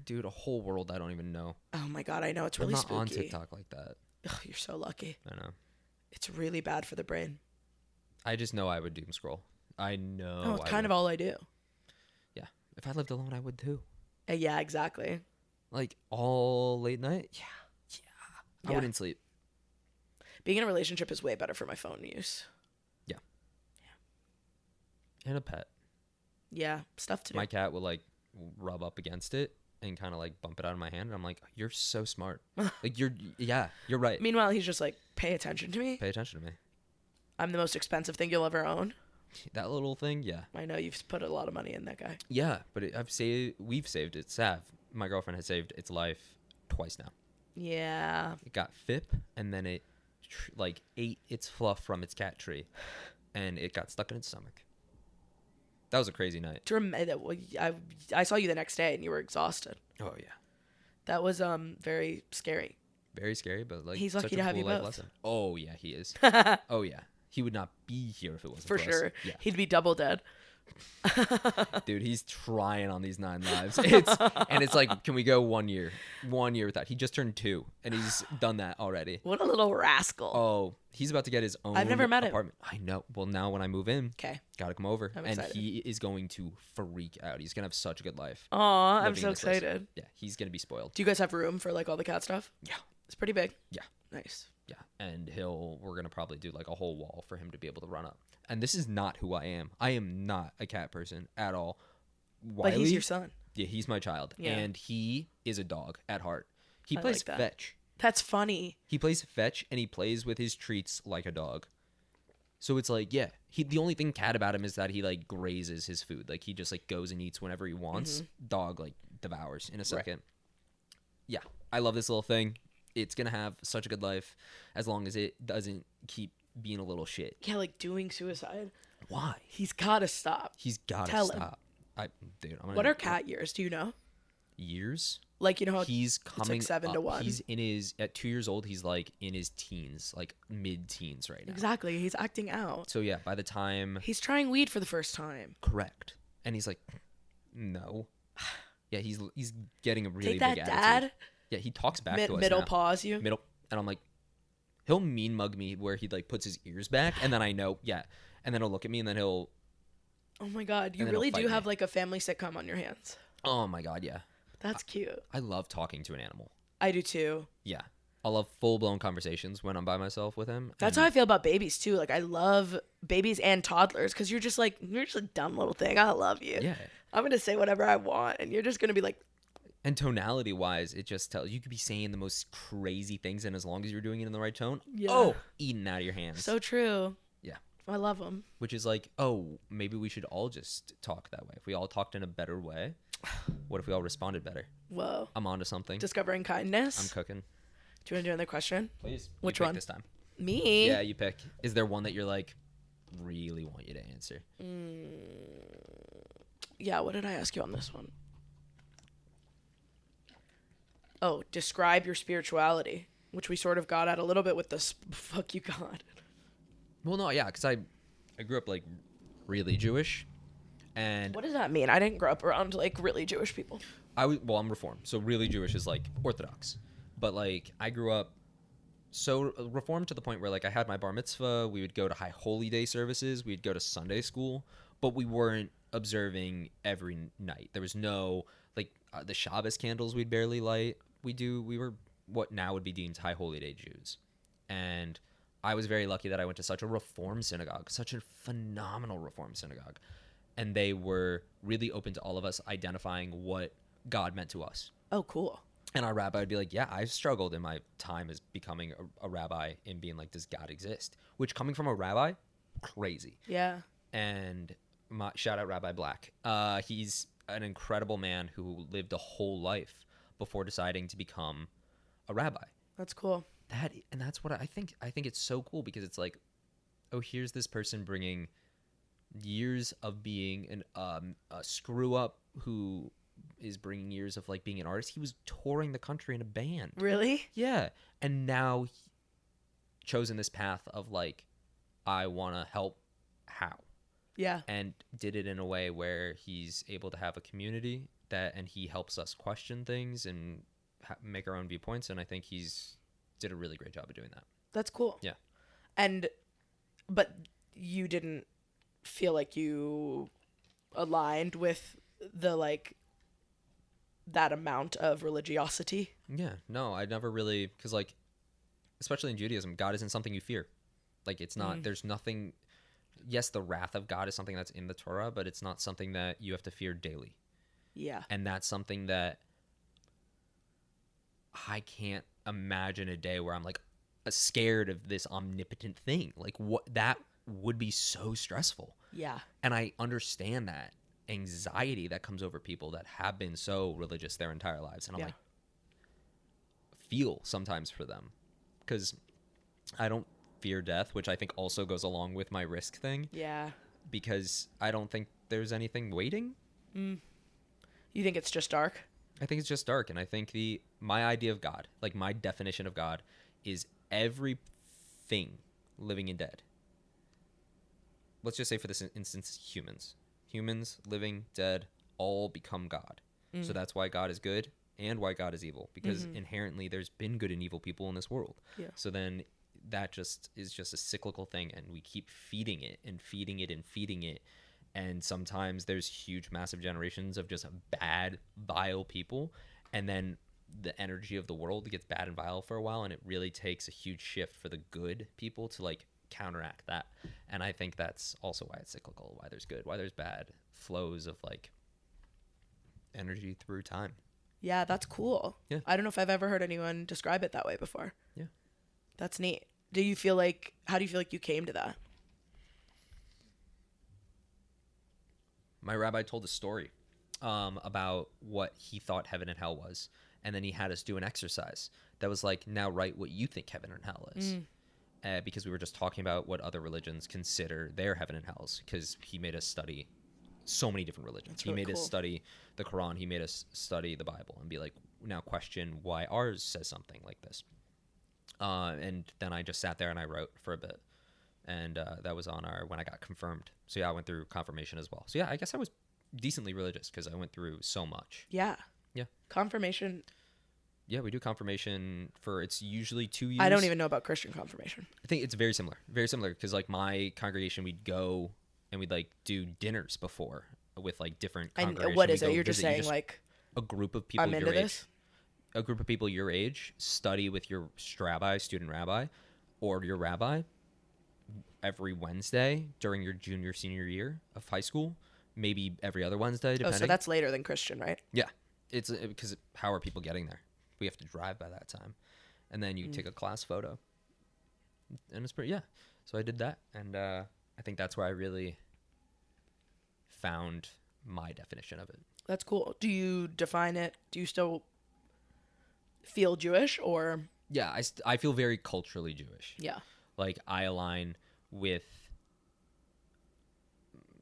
Dude, a whole world I don't even know. Oh my God, I know. It's really I'm not spooky. on TikTok like that. Ugh, you're so lucky. I know. It's really bad for the brain. I just know I would doom scroll. I know. Oh, it's kind of all I do. Yeah. If I lived alone, I would too. Yeah, exactly. Like all late night? Yeah. I wouldn't sleep. Being in a relationship is way better for my phone use. Yeah. And a pet. Yeah, stuff to do. My cat will like rub up against it and kind of like bump it out of my hand. And I'm like, you're so smart. Like you're right. Meanwhile, he's just like, pay attention to me. Pay attention to me. I'm the most expensive thing you'll ever own. That little thing, yeah. I know you've put a lot of money in that guy. Yeah, but we've saved it. Sav, my girlfriend has saved its life twice now. Yeah. It got FIP, and then it like ate its fluff from its cat tree, and it got stuck in its stomach. That was a crazy night. I saw you the next day and you were exhausted. Oh yeah. That was very scary. Very scary, but like he's lucky such to a have cool you life both. lesson. Oh yeah, he is. Oh yeah, he would not be here if it wasn't For for sure. us. Yeah. He'd be double dead. Dude, he's trying on these 9 lives. It's like, can we go 1 year? 1 year without. He just turned 2, and he's done that already. What a little rascal. Oh, he's about to get his own I've never met him. apartment. I know. Well, now when I move in, Okay. gotta come over. I'm and excited. he is going to freak out. He's gonna have such a good life. Aw, I'm living so in this place. excited. Yeah, he's gonna be spoiled. Do you guys have room for like all the cat stuff? Yeah. It's pretty big. Yeah. Nice. Yeah, and we're gonna probably do like a whole wall for him to be able to run up. And this is not who I am. I am not a cat person at all. Wiley, But he's your son. Yeah, he's my child, Yeah. and he is a dog at heart. He I plays like that. fetch. That's funny. He plays fetch, and he plays with his treats like a dog. So it's like, yeah, the only thing cat about him is that he like grazes his food. Like he just like goes and eats whenever he wants. Dog like devours in a second. Yeah, I love this little thing. It's gonna have such a good life as long as it doesn't keep being a little shit. Yeah, like doing suicide. Why? He's got to stop. He's gotta Tell him. stop. Dude, I'm gonna What are cat years? Do you know? years? Like, you know how He's coming 7 to up. 1. He's at 2 years old. He's like in his teens, like mid-teens right now. Exactly. He's acting out. So yeah, by the time He's trying weed for the first time. correct, and he's like, no. Yeah, he's getting a really Take that, big Dad. attitude. Yeah, he talks back to us Middle now. pause you. Middle, and I'm like, he'll mean mug me where he like puts his ears back, and then I know, yeah, and then he'll look at me, and then he'll, Oh my God. You then really he'll do fight have me. like a family sitcom on your hands. oh my god, yeah, That's cute. I love talking to an animal. I do too. Yeah, I love full blown conversations when I'm by myself with him. That's how I feel about babies too. Like I love babies and toddlers because you're just a dumb little thing. I love you. Yeah, I'm gonna say whatever I want, and you're just gonna be like, and tonality wise, it just tells you could be saying the most crazy things, and as long as you're doing it in the right tone, Yeah. eating out of your hands. so true. Yeah. I love them. Which is like, oh, maybe we should all just talk that way. If we all talked in a better way, what if we all responded better? Whoa. I'm onto something. Discovering kindness. I'm cooking. Do you want to do another question? Please. Which you pick one? this time? Me. Yeah, you pick. Is there one that you're like, really want you to answer. Yeah, what did I ask you on this one? Oh, describe your spirituality, which we sort of got at a little bit with the fuck you God. Well, no, yeah, because I grew up like really Jewish, and What does that mean? I didn't grow up around like really Jewish people. I'm Reformed, so really Jewish is like Orthodox, but like I grew up so Reformed to the point where like I had my bar mitzvah, we would go to High Holy Day services, we'd go to Sunday school, but we weren't observing every night. There was no like the Shabbos candles we'd barely light. We were what now would be deemed High Holy Day Jews, and I was very lucky that I went to such a Reform synagogue, such a phenomenal Reform synagogue, and they were really open to all of us identifying what God meant to us. Oh, cool. And our rabbi would be like, yeah, I've struggled in my time as becoming a rabbi and being like, does God exist? Which, coming from a rabbi, crazy. Yeah. And shout out Rabbi Black. He's an incredible man who lived a whole life before deciding to become a rabbi. That's cool. That's what I think. I think it's so cool because it's like, oh, here's this person bringing years of being a screw up who is bringing years of like being an artist. He was touring the country in a band. Really? Yeah. And now chosen this path of like, I want to help how. Yeah. And did it in a way where he's able to have a community and he helps us question things and make our own viewpoints. And I think he's did a really great job of doing that. That's cool. Yeah. But you didn't feel like you aligned with the like that amount of religiosity? Yeah. No, I never really, because like, especially in Judaism, God isn't something you fear. Like it's not, there's nothing, yes, the wrath of God is something that's in the Torah, but it's not something that you have to fear daily. Yeah. And that's something that I can't imagine a day where I'm like scared of this omnipotent thing. Like what that would be so stressful. Yeah. And I understand that anxiety that comes over people that have been so religious their entire lives. And I'm like, feel sometimes for them because I don't fear death, which I think also goes along with my risk thing. Yeah. Because I don't think there's anything waiting. You think it's just dark? I think it's just dark. And I think my idea of God, like my definition of God, is everything living and dead. Let's just say for this instance, humans. Humans, living, dead, all become God. So that's why God is good and why God is evil. Because inherently there's been good and evil people in this world. Yeah. So then that just is just a cyclical thing, and we keep feeding it and feeding it and feeding it. And sometimes there's huge, massive generations of just bad, vile people. And then the energy of the world gets bad and vile for a while, and it really takes a huge shift for the good people to like counteract that. And I think that's also why it's cyclical, why there's good, why there's bad flows of like energy through time. Yeah, that's cool. Yeah. I don't know if I've ever heard anyone describe it that way before. Yeah. That's neat. How do you feel like you came to that? My rabbi told a story about what he thought heaven and hell was. And then he had us do an exercise that was like, now write what you think heaven and hell is. Because we were just talking about what other religions consider their heaven and hells, because he made us study so many different religions. He made us study the Quran. He made us study the Bible and be like, now question why ours says something like this. And then I just sat there and I wrote for a bit. And that was on when I got confirmed. So yeah, I went through confirmation as well. So yeah, I guess I was decently religious because I went through so much. Yeah. Yeah. Confirmation. Yeah, we do confirmation it's usually 2 years. I don't even know about Christian confirmation. I think it's very similar because like my congregation, we'd go and we'd like do dinners before with like different congregations. And what is it? You're just saying like a group of people I'm into this? A group of people your age study with your student rabbi, or your rabbi every Wednesday during your junior, senior year of high school, maybe every other Wednesday, depending. Oh, so that's later than Christian, right? Yeah. It's because how are people getting there? We have to drive by that time. And then you take a class photo. And it's pretty, yeah. So I did that. And I think that's where I really found my definition of it. That's cool. Do you define it? Do you still feel Jewish or? Yeah, I feel very culturally Jewish. Yeah. Like I align with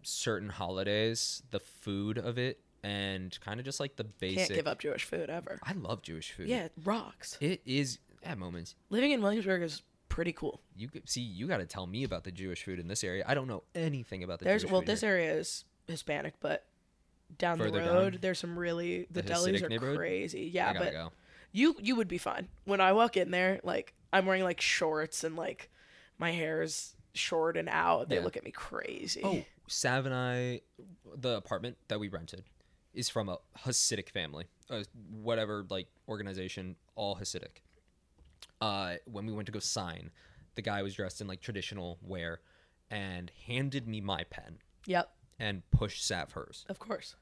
certain holidays, the food of it, and kind of just like the basic. Can't give up Jewish food ever. I love Jewish food. Yeah, it rocks. It is at moments. Living in Williamsburg is pretty cool. You got to tell me about the Jewish food in this area. I don't know anything about the Jewish food. This area is Hispanic, but down Further the road, down? there's some really the Hasidic delis are neighborhood? crazy. Yeah, I gotta but go. you would be fine. When I walk in there, like I'm wearing like shorts and like my hair is short and out. They Yeah. look at me crazy. Oh, Sav and I, the apartment that we rented is from a Hasidic family, whatever like organization, all Hasidic. When we went to go sign, the guy was dressed in like traditional wear and handed me my pen Yep, and pushed Sav hers. of course.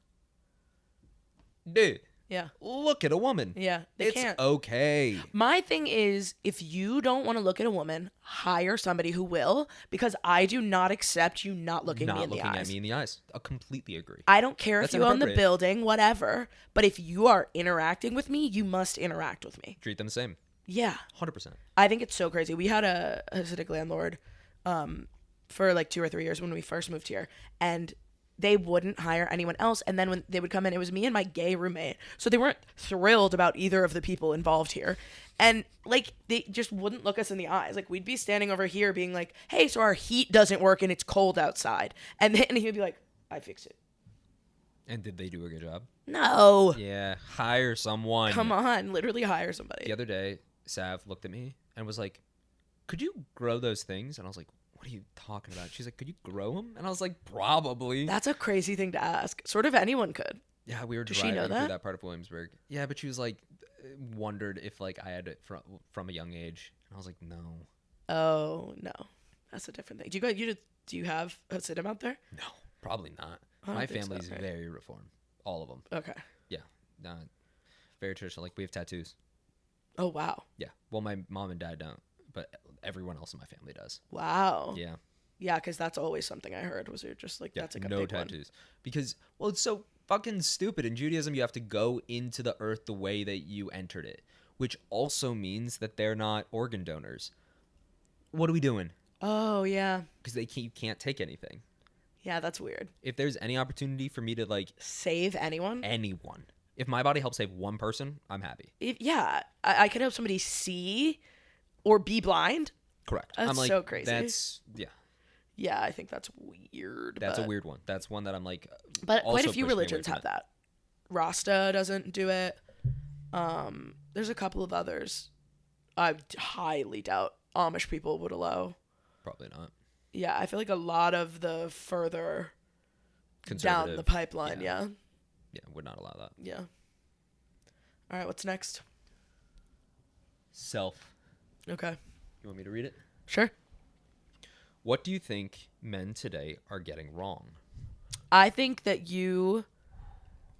Dude, Yeah, look at a woman. yeah. They It's can't. okay. My thing is, if you don't want to look at a woman, hire somebody who will, because I do not accept you not looking Not me in the looking eyes. at me in the eyes. I completely agree. I don't care That's if you own the inappropriate. building, whatever. But if you are interacting with me, you must interact with me. Treat them the same. Yeah. 100%. I think it's so crazy. We had a Hasidic landlord for like 2 or 3 years when we first moved here, and they wouldn't hire anyone else. And then when they would come in, it was me and my gay roommate. So they weren't thrilled about either of the people involved here. And like they just wouldn't look us in the eyes. Like we'd be standing over here being like, "Hey, so our heat doesn't work and it's cold outside." And then he'd be like, "I fix it." And did they do a good job? No. Yeah. Hire someone. Come on, literally hire somebody. The other day, Sav looked at me and was like, "Could you grow those things?" And I was like, "What are you talking about?" She's like, "Could you grow them?" And I was like, "Probably." That's a crazy thing to ask. Sort of anyone could. Yeah, we were Does she driving know through that? that part of Williamsburg. Yeah, but she was like, wondered if like I had it from a young age. And I was like, no, Oh no, that's a different thing. Do you have Hasidim out there? no, probably not. I don't My think so, family's right? very reformed, all of them. Okay. Yeah, not very traditional. Like we have tattoos. Oh wow. Yeah, well, my mom and dad don't, but everyone else in my family does. Wow. Yeah. Yeah, because that's always something I heard. Was it just like Yeah, that's like a no big one. tattoos. Because, well, it's so fucking stupid. In Judaism, you have to go into the earth the way that you entered it, which also means that they're not organ donors. What are we doing? Oh yeah. Because you can't take anything. Yeah, that's weird. If there's any opportunity for me to, like, Save anyone? anyone, if my body helps save one person, I'm happy. Yeah, I could help somebody see or be blind. Correct. That's I'm like, so crazy. Yeah, Yeah, I think that's weird. that's but, a weird one. That's one that I'm like, But quite also a few pushing away religions from have it. that. Rasta doesn't do it. There's a couple of others. I highly doubt Amish people would allow. Probably not. Yeah, I feel like a lot of the further down Conservative. the pipeline, yeah. Yeah, would not allow that. Yeah. All right, what's next? Self. Okay. You want me to read it? Sure. What do you think men today are getting wrong? I think that you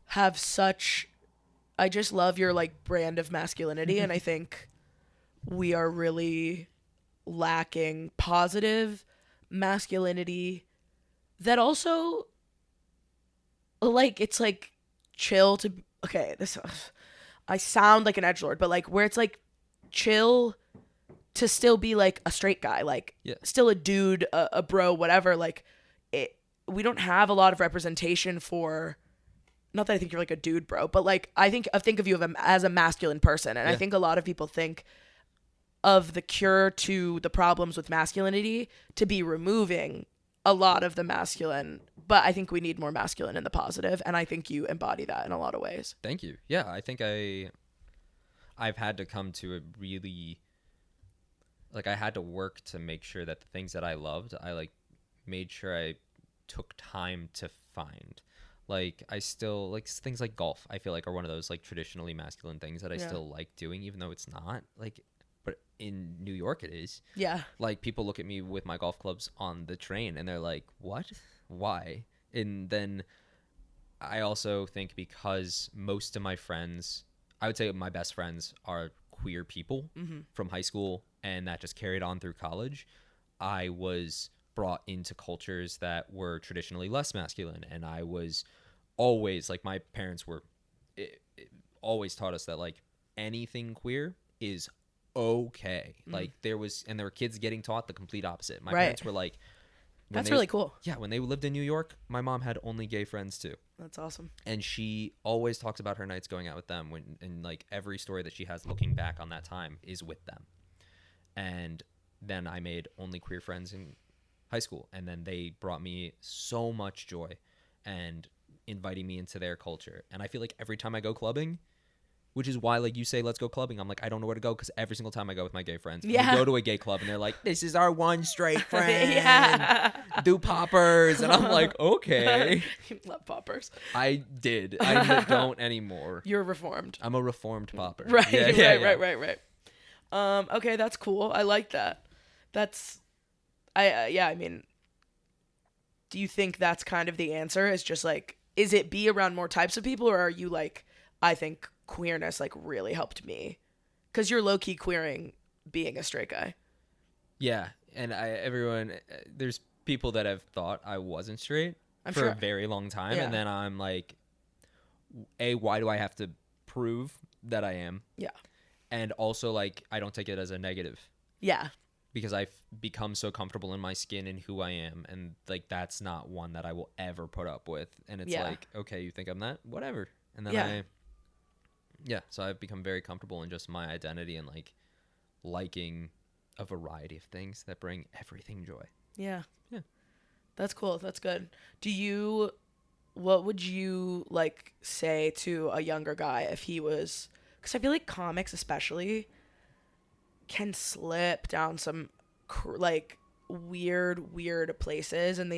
have such I just love your like brand of masculinity and I think we are really lacking positive masculinity that also like it's like chill to okay, this I sound like an edgelord, but like where it's like chill to still be like a straight guy, like Yeah. still a dude, a bro, whatever. Like we don't have a lot of representation for. Not that I think you're like a dude, bro, but like I think of you as a masculine person, and I Yeah. think a lot of people think of the cure to the problems with masculinity to be removing a lot of the masculine. But I think we need more masculine in the positive, and I think you embody that in a lot of ways. Thank you. Yeah, I think I've had to come to a really like I had to work to make sure that the things that I loved, I like made sure I took time to find. Like I still like things like golf, I feel like are one of those like traditionally masculine things that I Yeah. still like doing, even though it's not like, but in New York it is. Yeah. Like people look at me with my golf clubs on the train and they're like, what? Why? And then I also think because most of my friends, I would say my best friends are queer people from high school, and that just carried on through college. I was brought into cultures that were traditionally less masculine, and I was always like my parents were it always taught us that like anything queer is okay. Like there were kids getting taught the complete opposite. My Right. parents were like, That's really cool. Yeah, when they lived in New York, my mom had only gay friends too. That's awesome. And she always talks about her nights going out with them and like every story that she has looking back on that time is with them. And then I made only queer friends in high school, and then they brought me so much joy and inviting me into their culture. And I feel like every time I go clubbing, which is why, like, you say, let's go clubbing. I'm like, I don't know where to go, because every single time I go with my gay friends, we go to a gay club, and they're like, this is our one straight friend. Do poppers. And I'm like, okay. You love poppers. I did. I don't anymore. You're reformed. I'm a reformed popper. Right, Yeah. right. Okay, that's cool. I like that. I mean, do you think that's kind of the answer? Is just like, is it be around more types of people, or are you like, I think queerness like really helped me, because you're low-key queering being a straight guy? Yeah, and there's people that have thought I wasn't straight for a very long time, and then I'm like, why do I have to prove that I am? Yeah. And also, like, I don't take it as a negative. Yeah. Because I've become so comfortable in my skin and who I am, and like that's not one that I will ever put up with. And it's like, okay, you think I'm that? Whatever. And then so I've become very comfortable in just my identity and like liking a variety of things that bring everything joy. Yeah. That's cool. That's good. What would you like say to a younger guy if he was, because I feel like comics especially can slip down some like weird places, and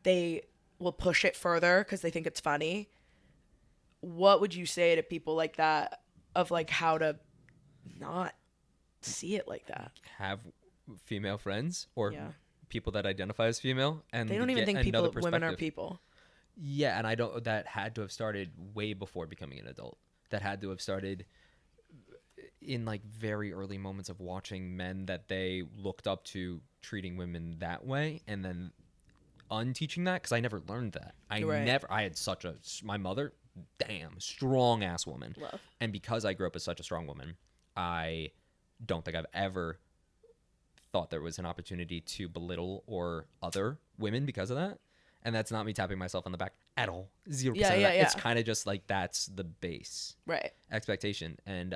they will push it further because they think it's funny. What would you say to people like that, of like how to not see it like that? Have female friends or people that identify as female, and they don't even think women are people. Yeah, and that had to have started way before becoming an adult. That had to have started in like very early moments of watching men that they looked up to treating women that way, and then unteaching that, because I never learned that. I had my mother, damn strong ass woman. Love. And because I grew up as such a strong woman, I don't think I've ever thought there was an opportunity to belittle or other women because of that. And that's not me tapping myself on the back at all. 0% of that. It's kind of just like that's the base expectation. And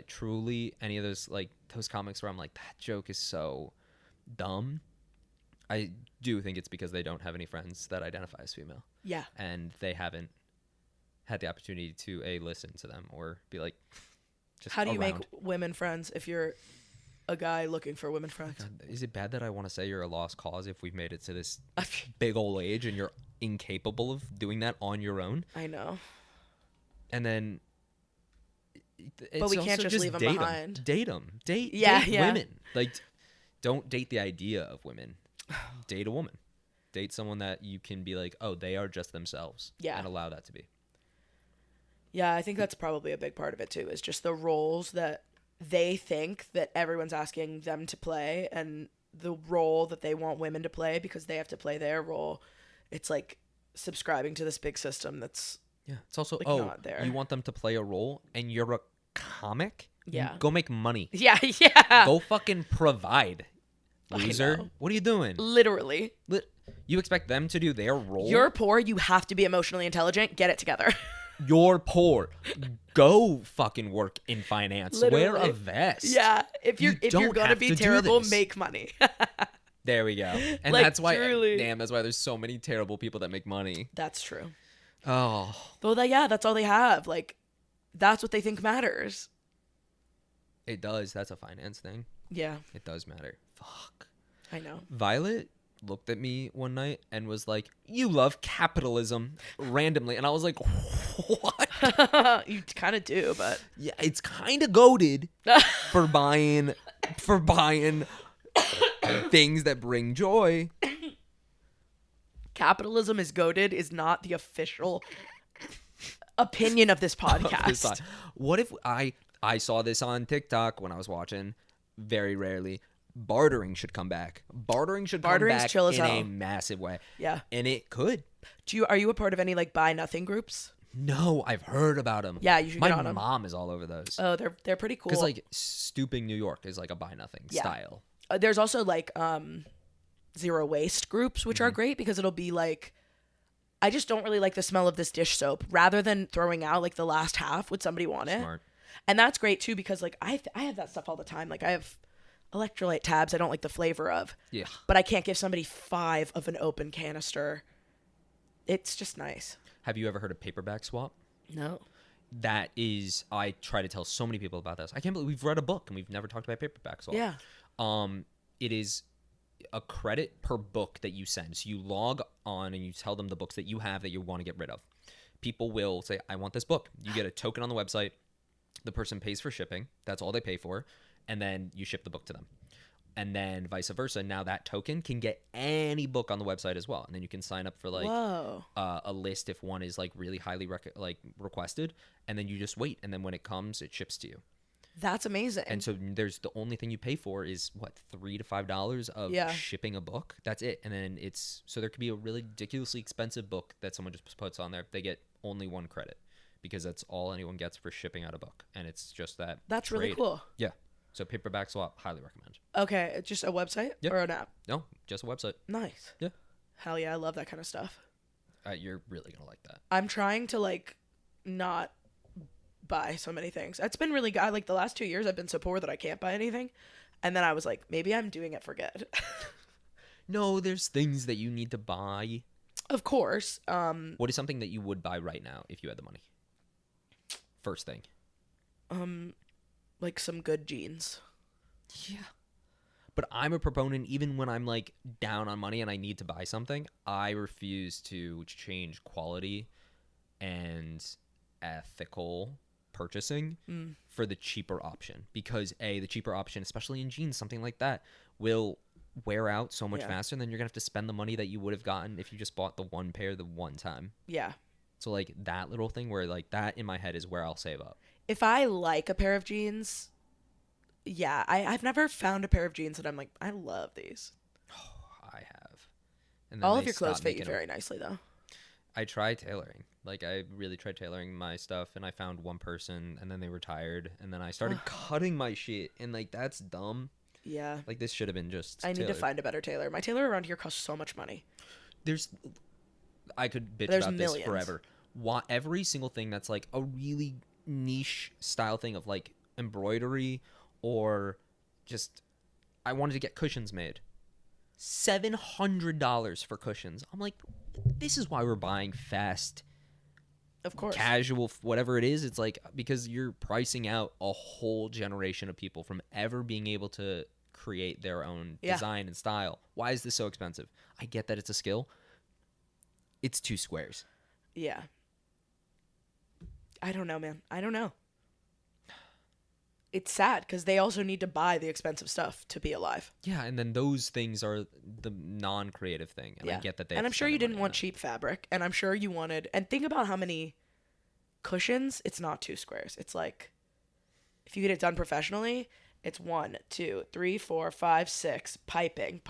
truly, any of those comics where I'm like, that joke is so dumb, I do think it's because they don't have any friends that identify as female. Yeah. And they haven't had the opportunity to listen to them or be like, just how do you make women friends if you're a guy looking for women friends? God, is it bad that I want to say you're a lost cause if we've made it to this big old age and you're incapable of doing that on your own? I know. And then, but we can't just leave them behind. Date them. Date women. Like, don't date the idea of women. Date a woman. Date someone that you can be like, oh, they are just themselves. Yeah. And allow that to be. Yeah, I think that's probably a big part of it too, is just the roles that they think that everyone's asking them to play, and the role that they want women to play because they have to play their role. It's like subscribing to this big system that's it's also like not there. You want them to play a role and you're a comic? Yeah. Go make money. Yeah. Go fucking provide. Loser. What are you doing? Literally. You expect them to do their role? You're poor, you have to be emotionally intelligent. Get it together. You're poor. Go fucking work in finance. Literally. Wear a vest. Yeah. If you're gonna be terrible, make money. There we go. And that's why that's why there's so many terrible people that make money. That's true. Oh. Though that's all they have. Like, that's what they think matters. It does. That's a finance thing. Yeah. It does matter. Fuck. I know. Violet looked at me one night and was like, you love capitalism, randomly. And I was like, what? You kind of do, but yeah, it's kind of goated for buying things that bring joy. Capitalism is goated is not the official opinion of this podcast. What if I saw this on TikTok when I was watching, very rarely, bartering should come back. Bartering's come back chill as in hell. a massive way. Yeah. And it could. Are you a part of any like buy nothing groups? No, I've heard about them. Yeah, you should get on them. My mom is all over those. Oh, they're pretty cool. Because like Stooping New York is like a buy nothing style. There's also like zero waste groups, which are great because it'll be like, I just don't really like the smell of this dish soap, rather than throwing out like the last half. Would somebody want it? Smart. And that's great too, because like I have that stuff all the time. Like I have electrolyte tabs I don't like the flavor of. Yeah. But I can't give somebody 5 of an open canister. It's just nice. Have you ever heard of paperback swap? No. That is, I try to tell so many people about this. I can't believe we've read a book and we've never talked about paperback swap. Yeah. It is a credit per book that you send. So you log on and you tell them the books that you have that you want to get rid of. People will say, I want this book. You get a token on the website. The person pays for shipping. That's all they pay for. And then you ship the book to them. And then vice versa. Now that token can get any book on the website as well. And then you can sign up for like a list if one is like really highly requested. And then you just wait. And then when it comes, it ships to you. That's amazing. And so there's the only thing you pay for is what, $3 to $5 of shipping a book. That's it. And then so there could be a really ridiculously expensive book that someone just puts on there. They get only 1 credit because that's all anyone gets for shipping out a book. And it's just that. That's trade. really cool. Yeah. So paperback swap, highly recommend. Okay, just a website or an app? No, just a website. Nice. Yeah. Hell yeah, I love that kind of stuff. You're really gonna like that. I'm trying to like not buy so many things. It's been really good. Like the last 2 years I've been so poor that I can't buy anything. And then I was like, maybe I'm doing it for good. No, there's things that you need to buy. Of course. What is something that you would buy right now if you had the money? First thing. Like some good jeans. Yeah. But I'm a proponent, even when I'm like down on money and I need to buy something, I refuse to change quality and ethical purchasing for the cheaper option, because the cheaper option, especially in jeans, something like that, will wear out so much faster, and then you're gonna have to spend the money that you would have gotten if you just bought the one pair the one time. Yeah. So like that little thing where like that in my head is where I'll save up. If I like a pair of jeans, I've never found a pair of jeans that I'm like, I love these. Oh, I have. And then all of your clothes fit you very nicely though. I tried tailoring. Like, I really tried tailoring my stuff, and I found one person, and then they retired, and then I started cutting my shit, and, like, that's dumb. Yeah. Like, this should have been just I need to find a better tailor. My tailor around here costs so much money. I could bitch There's about millions. this forever. Every single thing that's, like, a really niche style thing of, like, embroidery or just, I wanted to get cushions made. $700 for cushions. I'm like, this is why we're buying fast, of course, casual, whatever it is. It's like, because you're pricing out a whole generation of people from ever being able to create their own design and style. Why is this so expensive? I get that it's a skill. It's 2 squares. Yeah. I don't know, man. I don't know. It's sad because they also need to buy the expensive stuff to be alive. Yeah, and then those things are the non-creative thing. And I get that they. And I'm sure you didn't want cheap fabric, and I'm sure you wanted. And think about how many cushions. It's not 2 squares. It's like, if you get it done professionally, it's 1, 2, 3, 4, 5, 6 piping,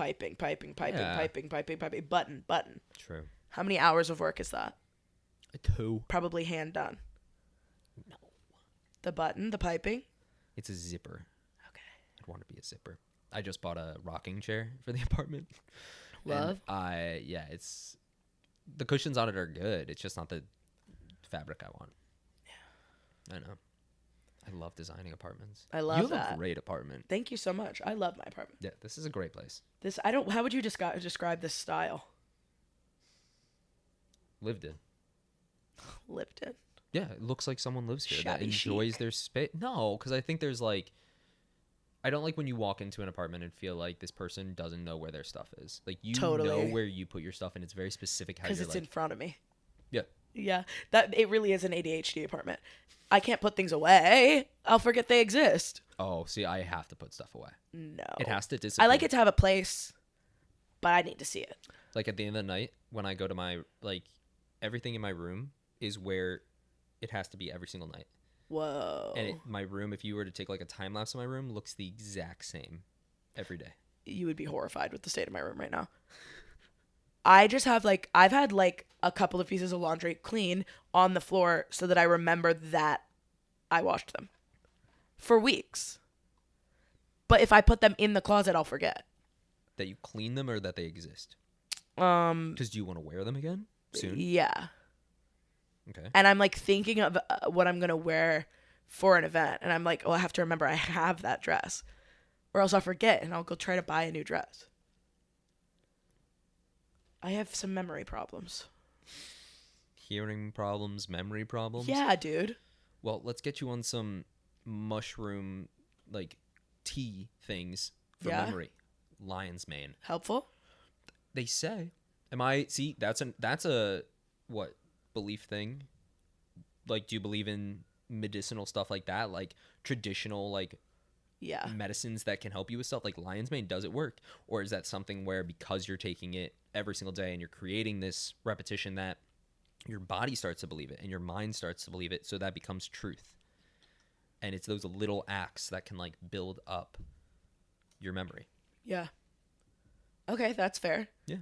button. True. How many hours of work is that? 2. Probably hand done. No. The button, the piping. It's a zipper. Okay. I'd want to be a zipper. I just bought a rocking chair for the apartment. Love. It's the cushions on it are good. It's just not the fabric I want. Yeah. I know. I love designing apartments. I love that. You have a great apartment. Thank you so much. I love my apartment. Yeah, this is a great place. How would you describe this style? Lived in. Lipton. Yeah, it looks like someone lives here that Shabby enjoys chic. their space. No, because I think there's like, I don't like when you walk into an apartment and feel like this person doesn't know where their stuff is. Like, you know where you put your stuff, and it's very specific how you're because it's in front of me. Yeah. Yeah, it really is an ADHD apartment. I can't put things away. I'll forget they exist. Oh, see, I have to put stuff away. No. It has to disappear. I like it to have a place, but I need to see it. Like, at the end of the night, when I go to my, like, everything in my room is where it has to be every single night. Whoa. And my room, if you were to take like a time lapse of my room, looks the exact same every day. You would be horrified with the state of my room right now. I just have like, I've had like a couple of pieces of laundry clean on the floor so that I remember that I washed them for weeks. But if I put them in the closet, I'll forget. That you clean them or that they exist? Because do you want to wear them again soon? Yeah. Okay. And I'm like thinking of what I'm going to wear for an event. And I'm like, oh, I have to remember I have that dress or else I'll forget and I'll go try to buy a new dress. I have some memory problems. Hearing problems, memory problems? Yeah, dude. Well, let's get you on some mushroom, like, tea things for memory. Lion's mane. Helpful? They say. That's a, what, belief thing? Like, do you believe in medicinal stuff like that? Like, traditional, like, medicines that can help you with stuff? Like, lion's mane, does it work? Or is that something where because you're taking it every single day and you're creating this repetition that your body starts to believe it and your mind starts to believe it, so that becomes truth? And it's those little acts that can, like, build up your memory. Yeah. Okay, that's fair. Yeah.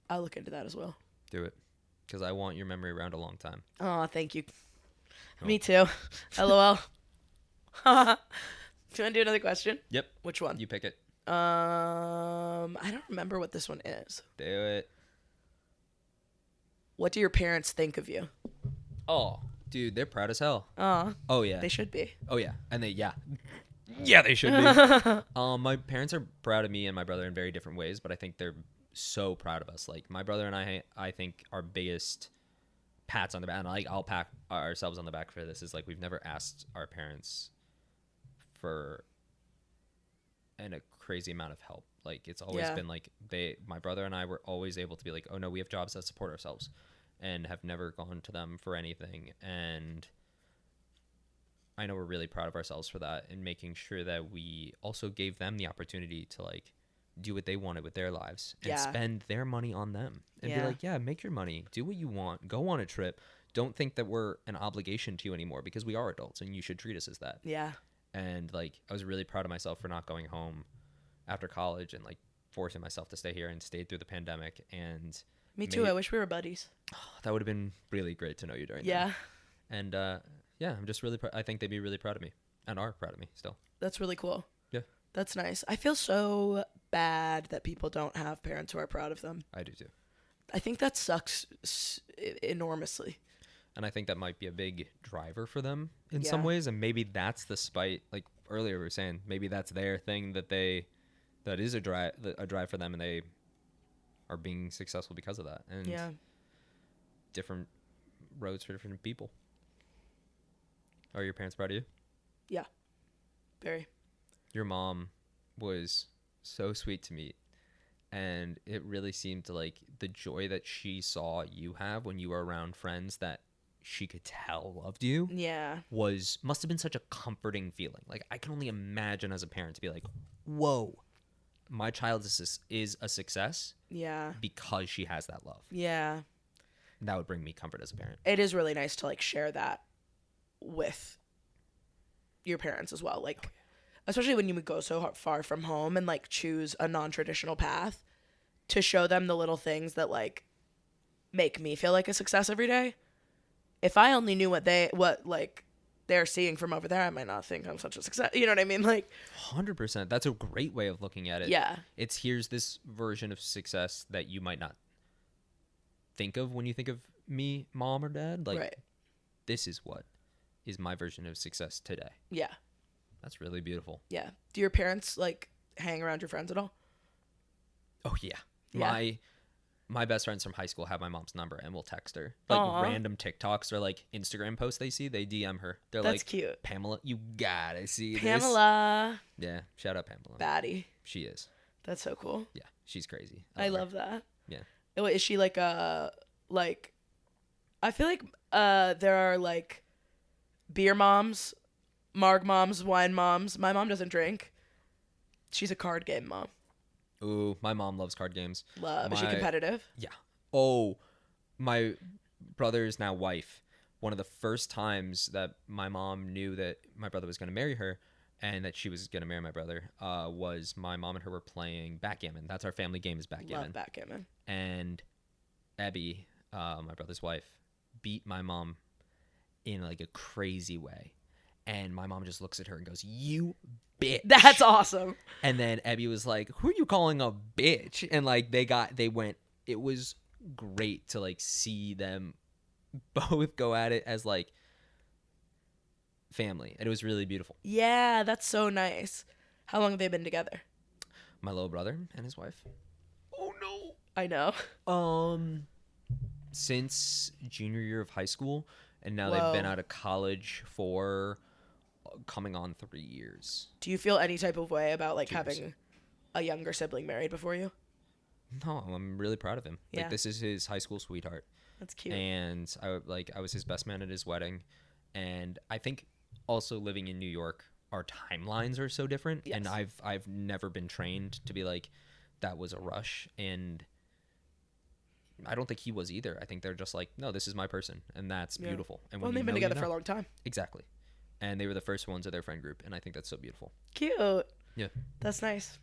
I'll look into that as well. Do it. Because I want your memory around a long time. Oh, thank you. Oh. Me too. LOL. Do you want to do another question? Yep. Which one? You pick it. I don't remember what this one is. Do it. What do your parents think of you? Oh, dude, they're proud as hell. Oh, yeah. They should be. Oh, yeah. And yeah, they should be. My parents are proud of me and my brother in very different ways, but I think they're so proud of us. Like, my brother and I think our biggest pats on the back, and like, I'll pat ourselves on the back for this, is like, we've never asked our parents for a crazy amount of help. Like, it's always been like, my brother and I were always able to be like, oh no, we have jobs that support ourselves, and have never gone to them for anything. And I know we're really proud of ourselves for that, and making sure that we also gave them the opportunity to, like, do what they wanted with their lives and spend their money on them, and be like, yeah, make your money, do what you want, go on a trip. Don't think that we're an obligation to you anymore, because we are adults and you should treat us as that. Yeah. And like, I was really proud of myself for not going home after college and like forcing myself to stay here, and stayed through the pandemic. And me too. I wish we were buddies. That would have been really great to know you during that. And I'm just really I think they'd be really proud of me, and are proud of me still. That's really cool. Yeah. That's nice. I feel so bad that people don't have parents who are proud of them. I do too. I think that sucks enormously. And I think that might be a big driver for them in some ways. And maybe that's the spite. Like earlier we were saying, maybe that's their thing, that is a drive for them, and they are being successful because of that. And different roads for different people. Are your parents proud of you? Yeah. Very. Your mom was so sweet to me, and it really seemed to, like, the joy that she saw you have when you were around friends that she could tell loved you. Yeah. Must have been such a comforting feeling. Like, I can only imagine as a parent to be like, whoa, my child is a success. Yeah. Because she has that love. Yeah. That would bring me comfort as a parent. It is really nice to, like, share that with your parents as well. Like, especially when you would go so far from home and, like, choose a non-traditional path, to show them the little things that, like, make me feel like a success every day. If I only knew what they're seeing from over there, I might not think I'm such a success. You know what I mean? Like, 100%. That's a great way of looking at it. Yeah. It's, here's this version of success that you might not think of when you think of me, mom, or dad. Like, this is what is my version of success today. Yeah. That's really beautiful. Yeah. Do your parents, like, hang around your friends at all? Oh, yeah. My best friends from high school have my mom's number, and will text her. Like, random TikToks or, like, Instagram posts they see, they DM her. They're That's like, cute. Pamela, you gotta see Pamela. this. Yeah. Shout out Pamela. Baddie. She is. That's so cool. Yeah. She's crazy. I love that. Yeah. Oh, is she like I feel like there are, like, beer moms, marg moms, wine moms. My mom doesn't drink. She's a card game mom. Ooh, my mom loves card games. Is she competitive? Yeah. Oh, my brother's now wife. One of the first times that my mom knew that my brother was going to marry her, and that she was going to marry my brother, was my mom and her were playing backgammon. That's our family game, is backgammon. Love backgammon. And Abby, my brother's wife, beat my mom in, like, a crazy way. And my mom just looks at her and goes, "You bitch." That's awesome. And then Ebby was like, "Who are you calling a bitch?" And like they went. It was great to like see them both go at it as like family, and it was really beautiful. Yeah, that's so nice. How long have they been together? My little brother and his wife. Oh no. I know. Since junior year of high school, and now Whoa. they've been out of college for coming on 3 years. Do you feel any type of way about like 2 years. having a younger sibling married before you? No, I'm really proud of him. Yeah. Like, this is his high school sweetheart. That's cute. And I was his best man at his wedding. And I think also living in New York, our timelines are so different. Yes. And I've never been trained to be like, that was a rush. And I don't think he was either. I think they're just like, no, this is my person. And that's beautiful. And Well, when they've been together for a long time. Exactly. And they were the first ones of their friend group. And I think that's so beautiful. Cute. Yeah. That's nice.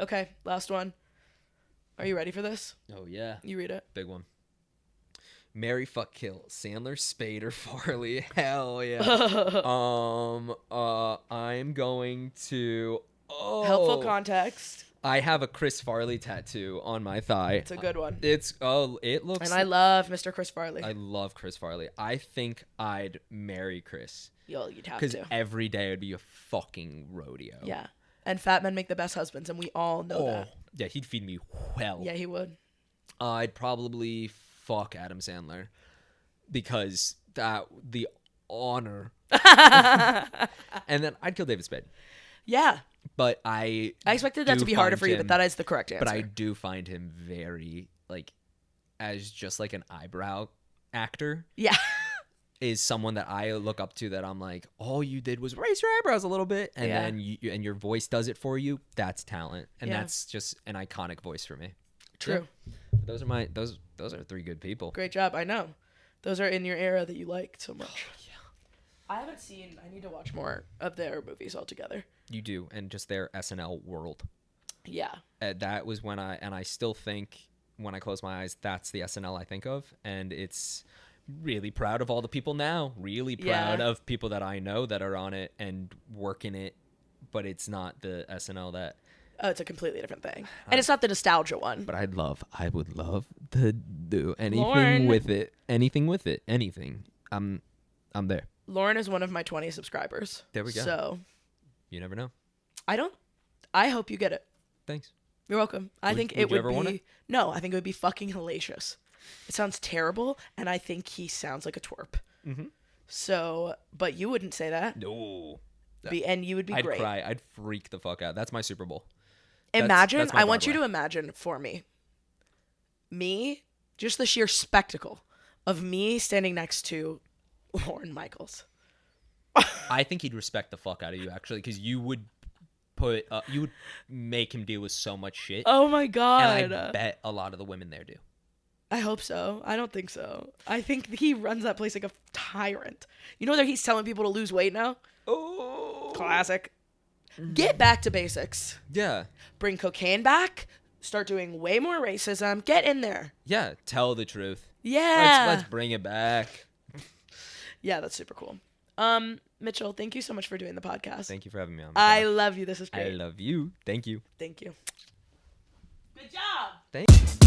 Okay, last one. Are you ready for this? Oh, yeah. You read it. Big one. Marry, fuck, kill. Sandler, Spade, or Farley. Hell yeah. I'm going to... Oh. Helpful context. I have a Chris Farley tattoo on my thigh. It's a good one. It looks... And I love Mr. Chris Farley. I love Chris Farley. I think I'd marry Chris. You'd have Because to. every day would be a fucking rodeo. Yeah. And fat men make the best husbands, and we all know that. Yeah, he'd feed me well. Yeah, he would. I'd probably fuck Adam Sandler because the honor. And then I'd kill David Spade. Yeah. But I expected that to be harder for you, but that is the correct answer. But I do find him very, like, as just like an eyebrow actor. Yeah. Is someone that I look up to that I'm like, all you did was raise your eyebrows a little bit, and then and your voice does it for you. That's talent, and that's just an iconic voice for me. True. Yeah. Those are 3 good people. Great job. I know. Those are in your era that you like so much. Oh, yeah. I haven't seen. I need to watch more of their movies altogether. You do, and just their SNL world. Yeah. That was when I still think when I close my eyes, that's the SNL I think of, and it's. Really proud of all the people now. Really proud of people that I know that are on it and working it, but it's not the SNL that. Oh, it's a completely different thing, and it's not the nostalgia one. But I would love to do anything with it. Anything with it. Anything. I'm there. Lauren is one of my 20 subscribers. There we go. So, you never know. I hope you get it. Thanks. You're welcome. I think it you would ever be. want it? No, I think it would be fucking hellacious. It sounds terrible, and I think he sounds like a twerp. Mm-hmm. So, but you wouldn't say that. No. And you would be great. I'd cry. I'd freak the fuck out. That's my Super Bowl. Imagine. That's my I want you Broadway. to imagine for me, just the sheer spectacle of me standing next to Lorne Michaels. I think he'd respect the fuck out of you, actually, because you would make him deal with so much shit. Oh my god! And I bet a lot of the women there do. I hope so. I don't think so. I think he runs that place like a tyrant. You know that he's telling people to lose weight now? Oh. Classic. Get back to basics. Yeah. Bring cocaine back. Start doing way more racism. Get in there. Yeah. Tell the truth. Yeah. Let's bring it back. Yeah, that's super cool. Mitchell, thank you so much for doing the podcast. Thank you for having me on. I love you. This is great. I love you. Thank you. Thank you. Good job. Thank you.